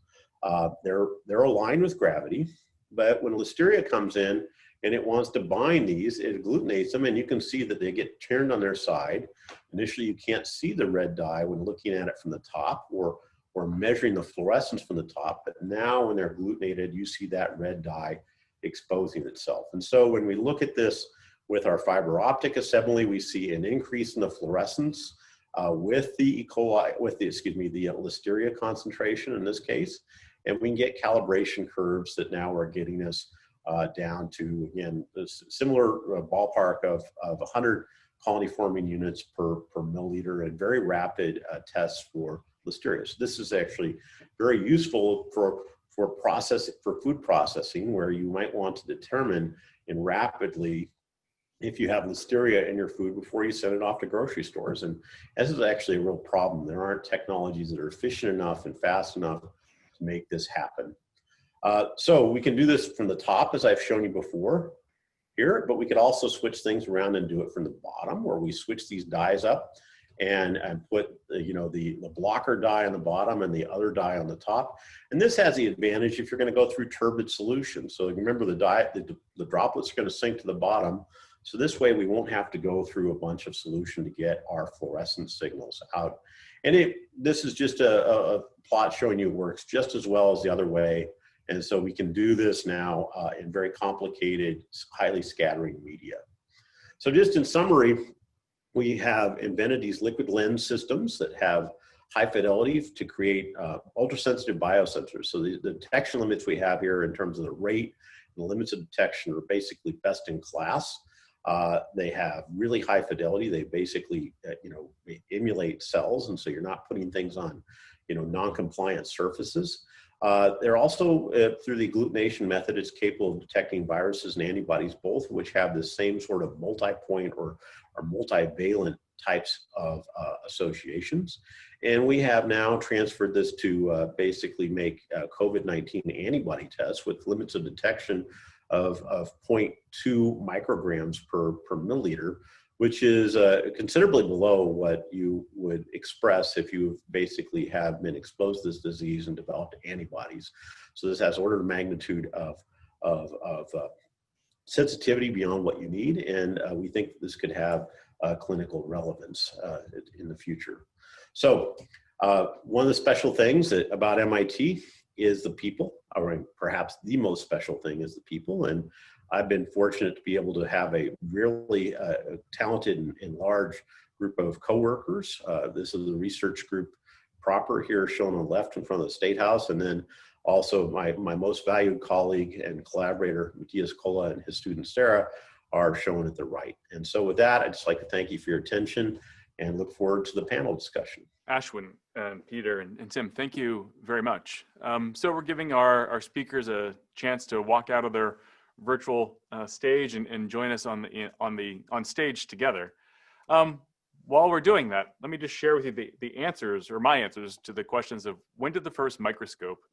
They're aligned with gravity, but when listeria comes in and it wants to bind these, it agglutinates them, and you can see that they get turned on their side. Initially, you can't see the red dye when looking at it from the top or measuring the fluorescence from the top, but now when they're agglutinated, you see that red dye exposing itself. And so when we look at this with our fiber optic assembly, we see an increase in the fluorescence with the E. coli, the listeria concentration in this case, and we can get calibration curves that now are getting us down to, again, a similar ballpark of 100 colony forming units per milliliter, and very rapid tests for listeria. So this is actually very useful for food processing, where you might want to determine rapidly if you have listeria in your food before you send it off to grocery stores. And this is actually a real problem. There aren't technologies that are efficient enough and fast enough to make this happen. So we can do this from the top, as I've shown you before here, but we could also switch things around and do it from the bottom, where we switch these dyes up and put the blocker dye on the bottom and the other dye on the top. And this has the advantage if you're going to go through turbid solution. So remember, the droplets are going to sink to the bottom. So this way we won't have to go through a bunch of solution to get our fluorescent signals out. And this is just a plot showing you it works just as well as the other way. And so we can do this now in very complicated, highly scattering media. So just in summary, we have invented these liquid lens systems that have high fidelity to create ultra-sensitive biosensors. So the detection limits we have here in terms of the rate and the limits of detection are basically best in class. They have really high fidelity. They basically, they emulate cells, and so you're not putting things on, non-compliant surfaces. They're also, through the agglutination method, it's capable of detecting viruses and antibodies, both of which have the same sort of multi-point or multivalent types of associations. And we have now transferred this to basically make COVID-19 antibody tests with limits of detection of 0.2 micrograms per milliliter, which is considerably below what you would express if you basically have been exposed to this disease and developed antibodies. So this has order of magnitude of sensitivity beyond what you need, and we think that this could have clinical relevance in the future. So one of the special things about MIT is the people, or perhaps the most special thing is the people. And I've been fortunate to be able to have a really talented and large group of coworkers. This is the research group proper here shown on the left in front of the State House. And then also my most valued colleague and collaborator, Matthias Kolla, and his student Sarah are shown at the right. And so with that, I'd just like to thank you for your attention and look forward to the panel discussion.
Ashwin and Peter and Tim, thank you very much. So we're giving our speakers a chance to walk out of their virtual stage and join us on stage together. While we're doing that, let me just share with you the answers, or my answers, to the questions of when did the first microscope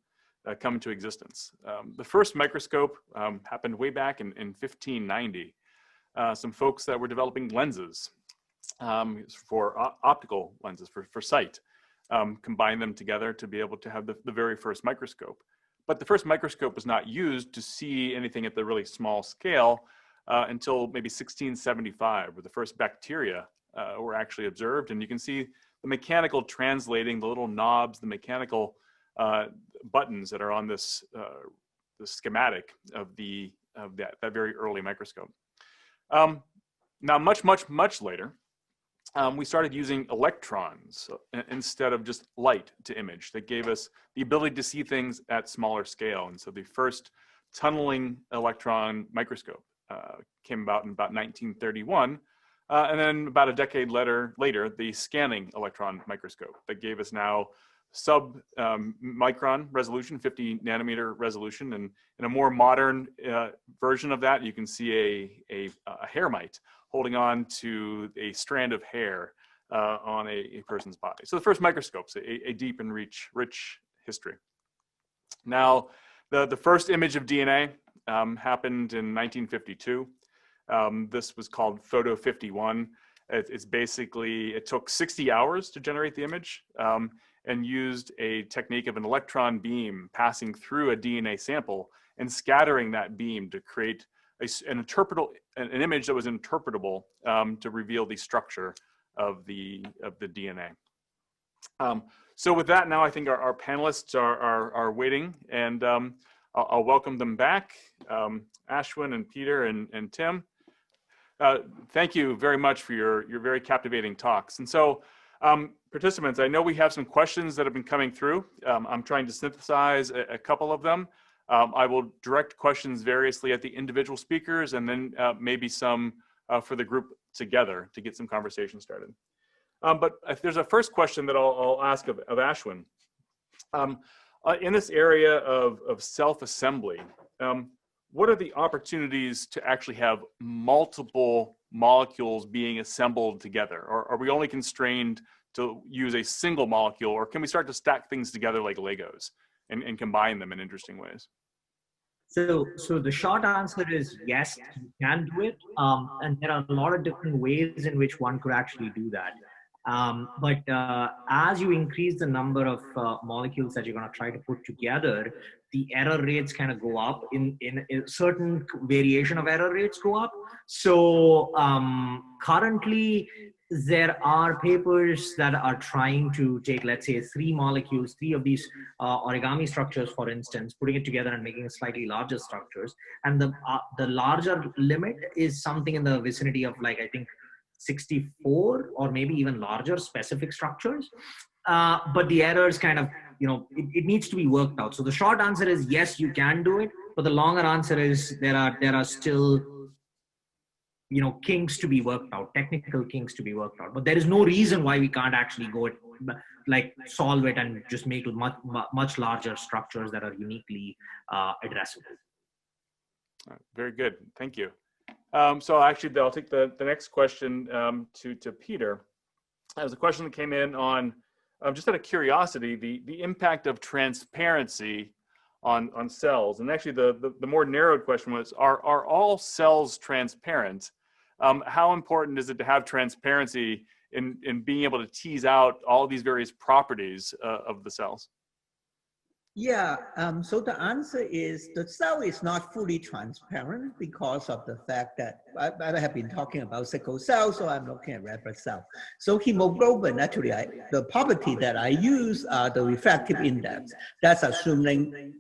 come into existence. The first microscope happened way back in 1590. Some folks that were developing lenses for optical lenses for sight, combined them together to be able to have the very first microscope. But the first microscope was not used to see anything at the really small scale until maybe 1675, where the first bacteria were actually observed. And you can see the mechanical translating, the little knobs, the mechanical buttons that are on this the schematic of that very early microscope. Now, much later, we started using electrons instead of just light to image. That gave us the ability to see things at smaller scale. And so the first tunneling electron microscope came about in about 1931. And then about a decade later, the scanning electron microscope that gave us now sub-micron resolution, 50 nanometer resolution. And in a more modern version of that, you can see a hair mite holding on to a strand of hair on a person's body. So the first microscopes, a deep and rich history. Now, the first image of DNA happened in 1952. This was called Photo 51. It's basically, it took 60 hours to generate the image and used a technique of an electron beam passing through a DNA sample and scattering that beam to create an image that was interpretable to reveal the structure of the DNA. So with that, now I think our panelists are waiting, and I'll welcome them back. Ashwin and Peter and Tim, thank you very much for your very captivating talks. And so participants, I know we have some questions that have been coming through. I'm trying to synthesize a couple of them. I will direct questions variously at the individual speakers, and then maybe some for the group together to get some conversation started. But if there's a first question that I'll ask of Ashwin. In this area of self-assembly, what are the opportunities to actually have multiple molecules being assembled together? Or are we only constrained to use a single molecule, or can we start to stack things together like Legos and combine them in interesting ways?
So the short answer is yes, you can do it. And there are a lot of different ways in which one could actually do that. But as you increase the number of molecules that you're going to try to put together, the error rates kind of go up. In a certain variation of error rates go up. So currently, there are papers that are trying to take, let's say, three of these origami structures, for instance, putting it together and making slightly larger structures. And the larger limit is something in the vicinity of, like, I think 64 or maybe even larger specific structures. But the errors kind of, it needs to be worked out. So the short answer is yes, you can do it. But the longer answer is there are still, kinks to be worked out, technical kinks to be worked out. But there is no reason why we can't actually go it, like solve it and just make it much larger structures that are uniquely addressable.
Very good, thank you. So actually, I'll take the next question to Peter. There's a question that came in on, just out of curiosity, the impact of transparency on cells. And actually, the more narrowed question was, are all cells transparent? How important is it to have transparency in being able to tease out all these various properties of the cells?
Yeah, so the answer is the cell is not fully transparent because of the fact that I have been talking about sickle cell, so I'm looking at red blood cell. So hemoglobin, actually, the property that I use are the refractive index. That's assuming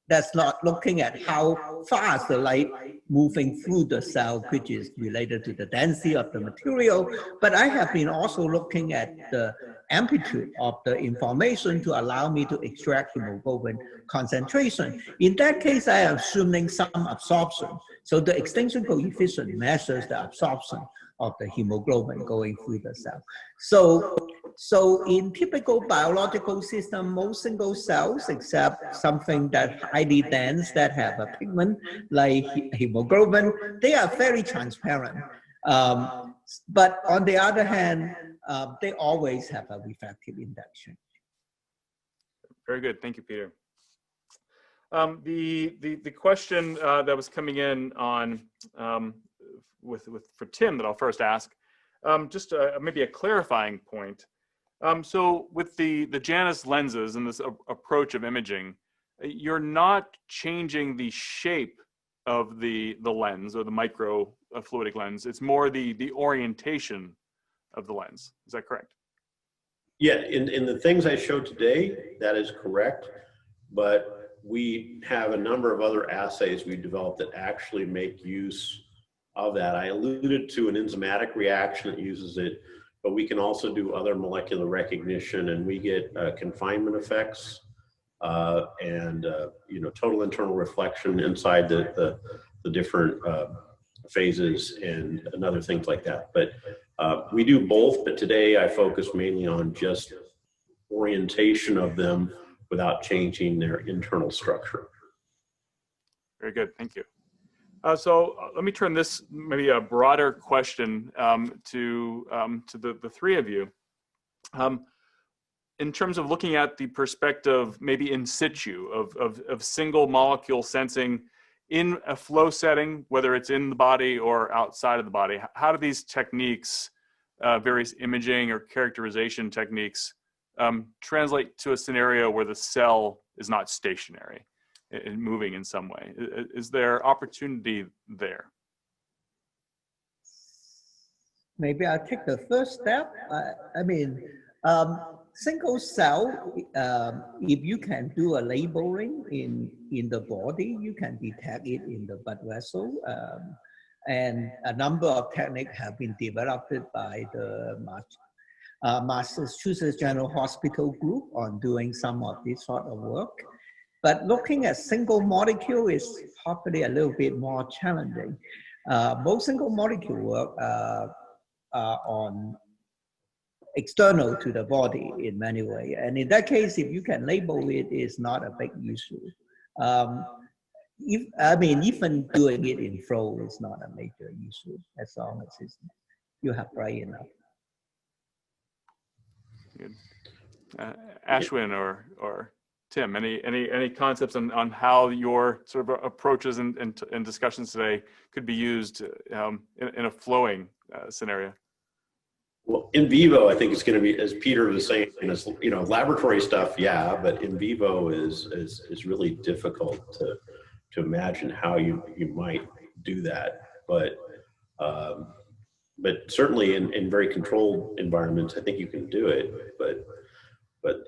that's not looking at how fast the light moving through the cell, which is related to the density of the material. But I have been also looking at the amplitude of the information to allow me to extract hemoglobin concentration. In that case, I am assuming some absorption. So the extinction coefficient measures the absorption of the hemoglobin going through the cell. So in typical biological system, most single cells, except something that highly dense that have a pigment like hemoglobin, they are very transparent. But on the other hand, they always have a refractive index change.
Very good, thank you, Peter. The question that was coming in on for Tim that I'll first ask, just maybe a clarifying point. So with the Janus lenses and this approach of imaging, you're not changing the shape of the lens or the microfluidic lens. It's more the orientation of the lens. Is that correct?
Yeah, in the things I showed today, that is correct. But we have a number of other assays we developed that actually make use of that. I alluded to an enzymatic reaction that uses it, but we can also do other molecular recognition, and we get confinement effects and total internal reflection inside the different phases and other things like that. But we do both, but today I focus mainly on just orientation of them without changing their internal structure.
Very good, thank you. So let me turn this maybe a broader question to the three of you. In terms of looking at the perspective, maybe in situ of single molecule sensing in a flow setting, whether it's in the body or outside of the body, how do these techniques, various imaging or characterization techniques, translate to a scenario where the cell is not stationary and moving in some way? Is there opportunity there?
Maybe I'll take the first step. Single cell, if you can do a labeling in the body, you can detect it in the blood vessel. And a number of techniques have been developed by the Massachusetts General Hospital group on doing some of this sort of work. But looking at single molecule is probably a little bit more challenging. Most single molecule work are on external to the body in many ways. And in that case, if you can label it, it's not a big issue. Even doing it in flow is not a major issue as long as you have bright enough.
Good. Ashwin or Tim, any concepts on how your sort of approaches and discussions today could be used in a flowing scenario?
Well, in vivo, I think it's going to be, as Peter was saying, laboratory stuff, yeah, but in vivo is really difficult to imagine how you might do that. But certainly in very controlled environments, I think you can do it. But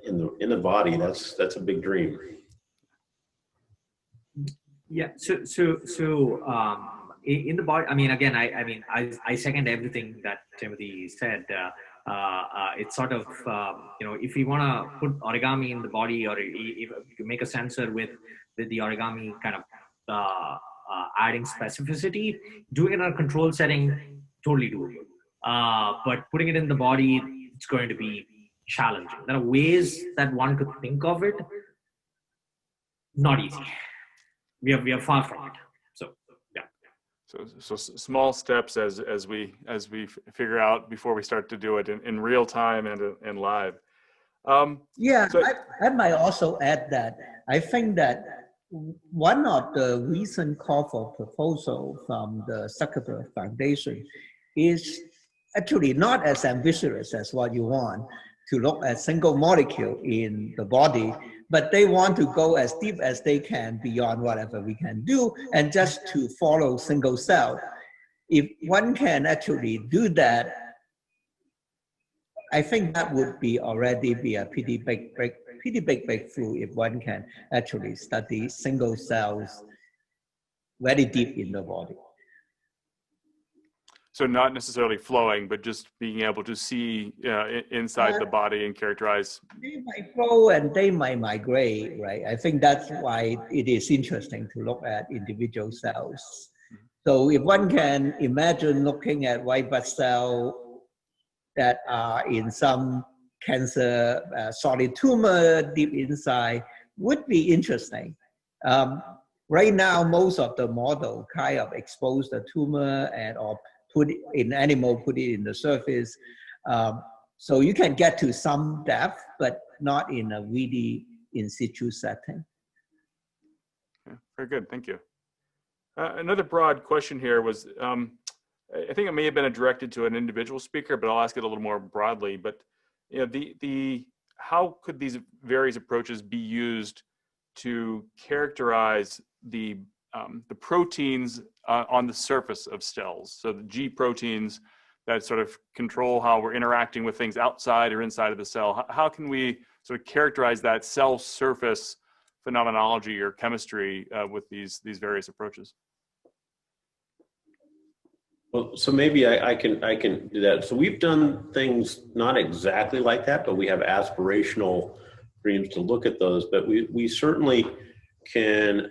in the body, that's a big dream.
Yeah. So in the body, I second everything that Timothy said. It's sort of if we want to put origami in the body, or if you make a sensor with the origami kind of adding specificity, doing it in a control setting totally doable. But putting it in the body, it's going to be challenging. There are ways that one could think of it. Not easy. We are far from it. So yeah.
So small steps as we figure out before we start to do it in real time and live.
Yeah, I might also add that I think that one of the recent call for proposal from the Zuckerberg Foundation is actually not as ambitious as what you want to look at single molecule in the body, but they want to go as deep as they can beyond whatever we can do and just to follow single cell. If one can actually do that, I think that would be already be a pretty big breakthrough if one can actually study single cells very deep in the body.
So not necessarily flowing, but just being able to see inside the body and characterize.
They might flow and they might migrate, right? I think that's why it is interesting to look at individual cells. So if one can imagine looking at white blood cells that are in some cancer solid tumor deep inside, would be interesting. Right now, most of the model kind of expose the tumor and or put it in animal, put it in the surface. So you can get to some depth, but not in a really in situ setting.
Okay, very good, thank you. Another broad question here was, I think it may have been directed to an individual speaker, but I'll ask it a little more broadly. But you know, how could these various approaches be used to characterize the proteins on the surface of cells? So the G proteins that sort of control how we're interacting with things outside or inside of the cell. How can we sort of characterize that cell surface phenomenology or chemistry with these various approaches?
Well, so maybe I can do that. So we've done things not exactly like that, but we have aspirational dreams to look at those. But we certainly can,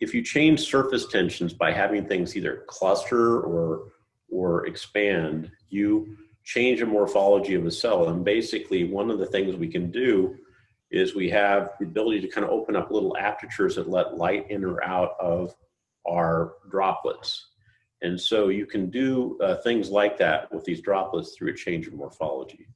if you change surface tensions by having things either cluster or expand, you change the morphology of a cell. And basically, one of the things we can do is we have the ability to kind of open up little apertures that let light in or out of our droplets. And so you can do things like that with these droplets through a change in morphology.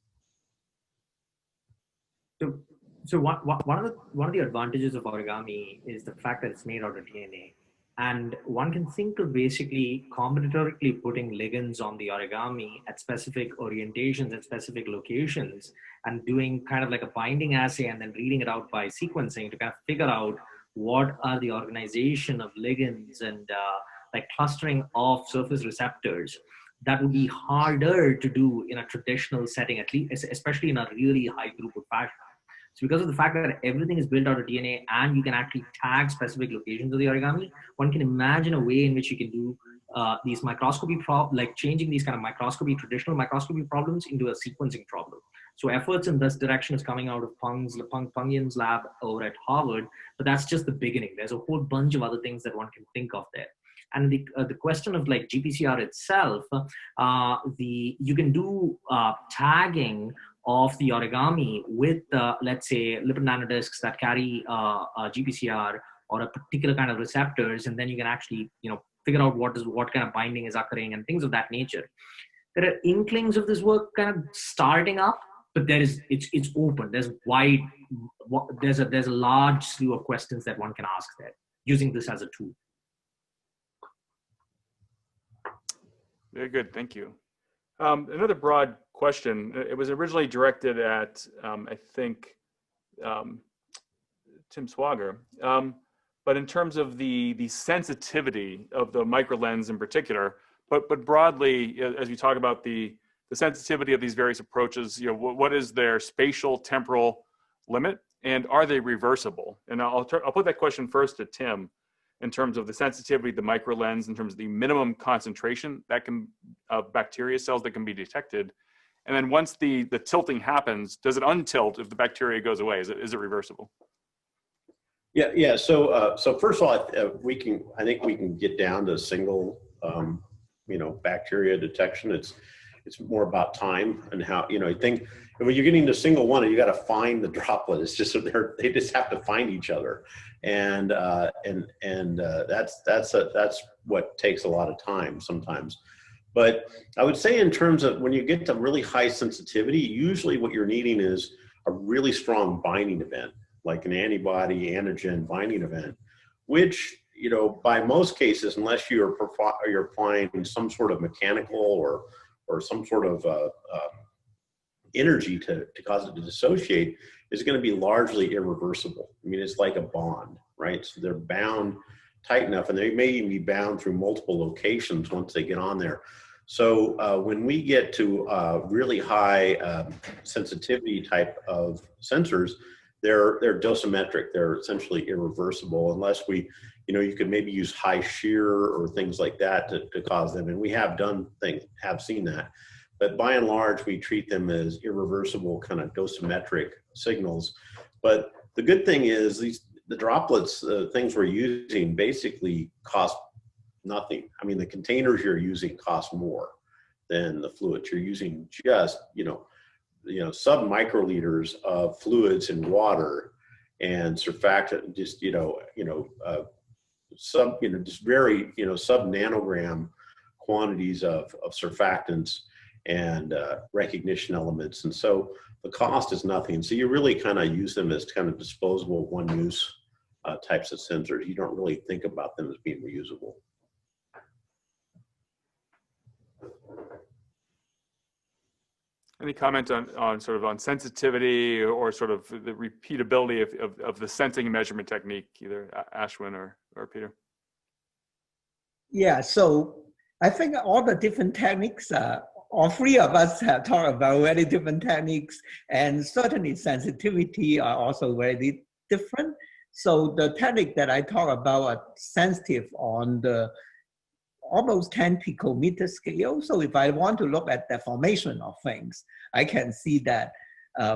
So one of the advantages of origami is the fact that it's made out of DNA. And one can think of basically combinatorically putting ligands on the origami at specific orientations and specific locations and doing kind of like a binding assay and then reading it out by sequencing to kind of figure out what are the organization of ligands and like clustering of surface receptors. That would be harder to do in a traditional setting, at least, especially in a really high throughput fashion. So because of the fact that everything is built out of DNA and you can actually tag specific locations of the origami, one can imagine a way in which you can do these microscopy like changing these kind of traditional microscopy problems into a sequencing problem. So efforts in this direction is coming out of Pungyan's lab over at Harvard, but that's just the beginning. There's a whole bunch of other things that one can think of there. And the question of like GPCR itself, you can do tagging of the origami with, let's say, lipid nanodiscs that carry GPCR or a particular kind of receptors, and then you can actually, figure out what kind of binding is occurring and things of that nature. There are inklings of this work kind of starting up, but it's open. There's a large slew of questions that one can ask there using this as a tool.
Very good, thank you. Another broad question. It was originally directed at, I think, Tim Swager. But in terms of the sensitivity of the microlens in particular, but broadly, as we talk about the sensitivity of these various approaches, what is their spatial temporal limit, and are they reversible? And I'll put that question first to Tim, in terms of the sensitivity of the microlens, in terms of the minimum concentration of bacteria cells that can be detected. And then once the tilting happens, does it untilt if the bacteria goes away? Is it reversible?
Yeah. So first of all, I think we can get down to single bacteria detection. It's more about time and how, you think when you're getting to single one, you got to find the droplet. It's just they just have to find each other, and that's what takes a lot of time sometimes. But I would say in terms of when you get to really high sensitivity, usually what you're needing is a really strong binding event, like an antibody antigen binding event, which, by most cases, unless you're applying some sort of mechanical or some sort of energy to cause it to dissociate, is going to be largely irreversible. I mean, it's like a bond, right? So they're bound tight enough, and they may even be bound through multiple locations once they get on there. So when we get to really high sensitivity type of sensors, they're dosimetric. They're essentially irreversible unless you could maybe use high shear or things like that to cause them. And we have seen that. But by and large, we treat them as irreversible kind of dosimetric signals. But the good thing is the droplets, things we're using basically cost nothing. I mean, the containers you're using cost more than the fluids. You're using just, sub-microliters of fluids and water and surfactant, just, just very, sub-nanogram quantities of surfactants and recognition elements. And so the cost is nothing. So you really kind of use them as kind of disposable one-use types of sensors. You don't really think about them as being reusable.
Any comment on sort of on sensitivity or sort of the repeatability of the sensing and measurement technique, either Ashwin or Peter?
Yeah, so I think all the different techniques, all three of us have talked about very different techniques, and certainly sensitivity are also very different. So the technique that I talk about are sensitive on the almost 10 picometer scale. So if I want to look at the formation of things, I can see that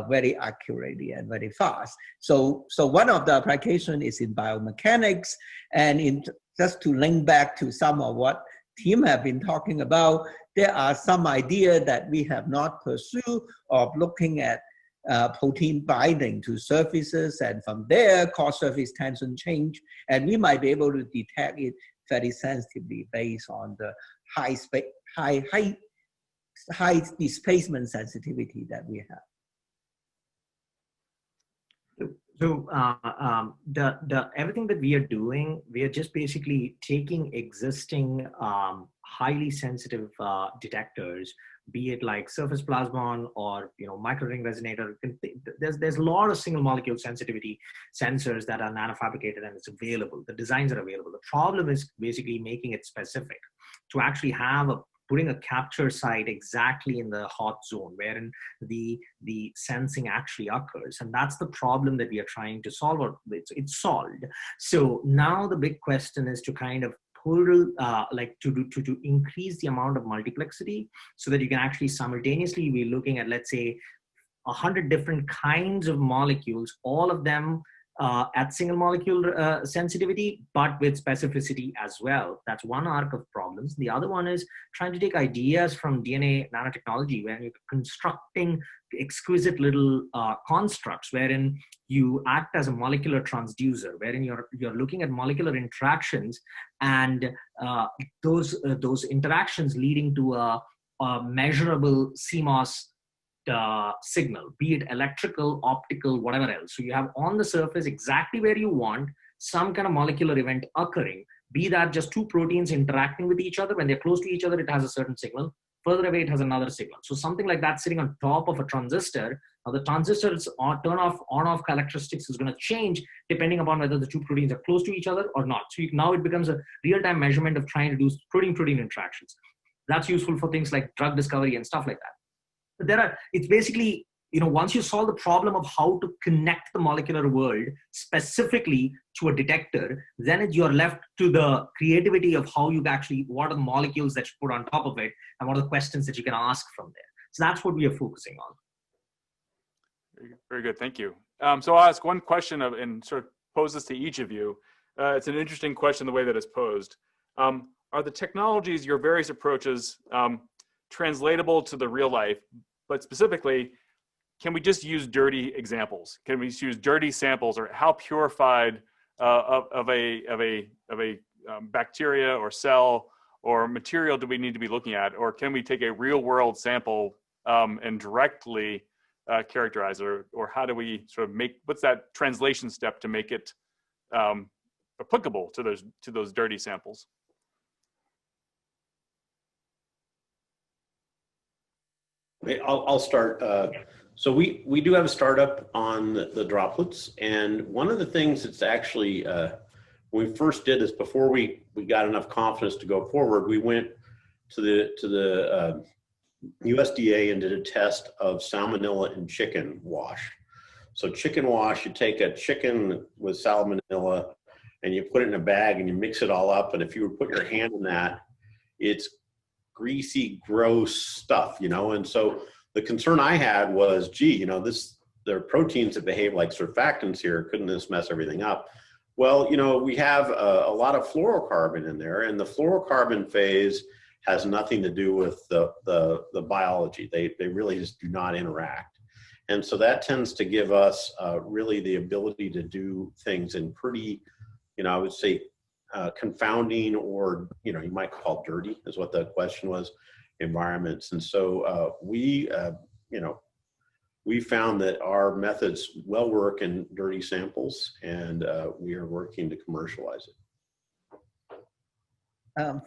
very accurately and very fast. So one of the applications is in biomechanics, and just to link back to some of what Tim have been talking about, there are some ideas that we have not pursued of looking at protein binding to surfaces, and from there cause surface tension change, and we might be able to detect it very sensitively based on the high displacement sensitivity that we have.
So everything that we are doing, we are just basically taking existing highly sensitive detectors, be it like surface plasmon or microring resonator. There's a lot of single molecule sensitivity sensors that are nano-fabricated, and it's available. The designs are available. The problem is basically making it specific to actually putting a capture site exactly in the hot zone wherein the sensing actually occurs. And that's the problem that we are trying to solve, or it's solved. So now the big question is to kind of pull, to increase the amount of multiplexity so that you can actually simultaneously be looking at, let's say, 100 different kinds of molecules, all of them at single molecule sensitivity, but with specificity as well. That's one arc of problems. The other one is trying to take ideas from DNA nanotechnology, where you're constructing exquisite little constructs wherein you act as a molecular transducer, wherein you're looking at molecular interactions and those interactions leading to a measurable CMOS signal, be it electrical, optical, whatever else. So you have on the surface exactly where you want some kind of molecular event occurring, be that just two proteins interacting with each other. When they're close to each other, it has a certain signal. Further away, it has another signal. So something like that sitting on top of a transistor. Now the transistor's on-off characteristics is going to change depending upon whether the two proteins are close to each other or not. So now it becomes a real-time measurement of trying to do protein-protein interactions. That's useful for things like drug discovery and stuff like that. But it's basically, once you solve the problem of how to connect the molecular world specifically to a detector, then you're left to the creativity of how you actually, what are the molecules that you put on top of it, and what are the questions that you can ask from there. So that's what we are focusing on.
Very good, thank you. So I'll ask one question and sort of pose this to each of you. It's an interesting question the way that it's posed. are the technologies, your various approaches, translatable to the real life? But specifically, can we just use dirty examples? Can we use dirty samples, or how purified of a bacteria or cell or material do we need to be looking at? Or can we take a real world sample and directly characterize it? Or how do we sort of what's that translation step to make it applicable to those dirty samples?
I'll start. So we do have a startup on the droplets, and one of the things that's actually when we first did this, before we got enough confidence to go forward, we went to the USDA and did a test of salmonella in chicken wash. So chicken wash, you take a chicken with salmonella and you put it in a bag and you mix it all up, and if you would put your hand in that, it's greasy, gross stuff, you know. And so the concern I had was, gee, you know, there are proteins that behave like surfactants here. Couldn't this mess everything up? Well, you know, we have a lot of fluorocarbon in there, and the fluorocarbon phase has nothing to do with the biology. They really just do not interact. And so that tends to give us really the ability to do things in pretty, you know, I would say confounding, or, you know, you might call dirty, is what the question was, environments. And so we found that our methods well work in dirty samples, and we are working to commercialize it.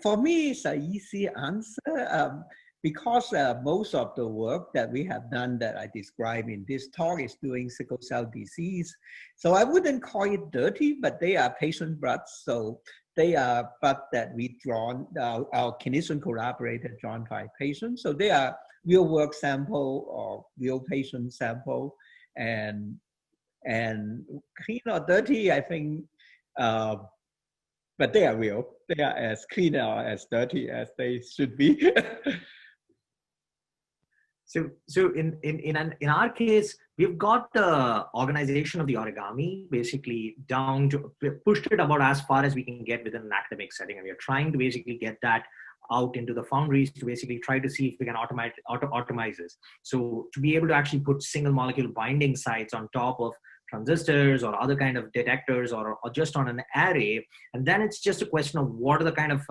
For me, it's an easy answer because most of the work that we have done that I described in this talk is doing sickle cell disease. So I wouldn't call it dirty, but they are patient bloods. So they are blood that we drawn, our clinician collaborator drawn by patients. So they are real work sample or real patient sample, and clean or dirty, I think, but they are real. They are as clean or as dirty as they should be.
So in our case, we've got the organization of the origami basically down to pushed it about as far as we can get within an academic setting, and we are trying to basically get that out into the foundries to basically try to see if we can automate this. So to be able to actually put single molecule binding sites on top of transistors or other kind of detectors, or just on an array, and then it's just a question of what are the kind of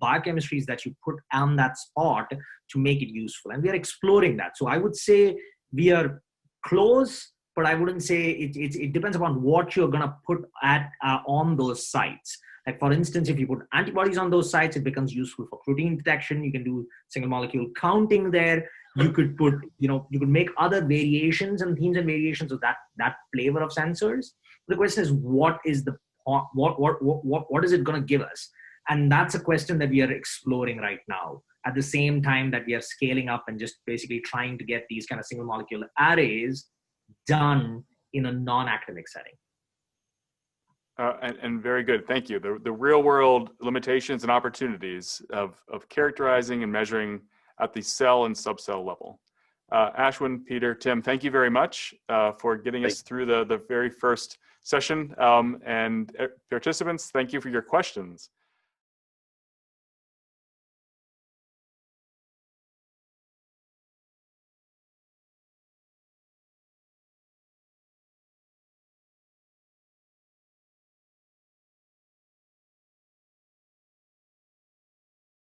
biochemistries that you put on that spot to make it useful, and we are exploring that. So I would say we are close, but I wouldn't say it depends upon what you're going to put on those sites. Like, for instance, if you put antibodies on those sites, it becomes useful for protein detection. You can do single molecule counting there. You could put, you could make other variations and themes and variations of that flavor of sensors. The question is, what is what is it going to give us? And that's a question that we are exploring right now. At the same time that we are scaling up and just basically trying to get these kind of single molecule arrays done in a non-academic setting.
And very good, thank you. The real world limitations and opportunities of characterizing and measuring at the cell and subcell level. Ashwin, Peter, Tim, thank you very much for getting us through the very first session. And participants, thank you for your questions.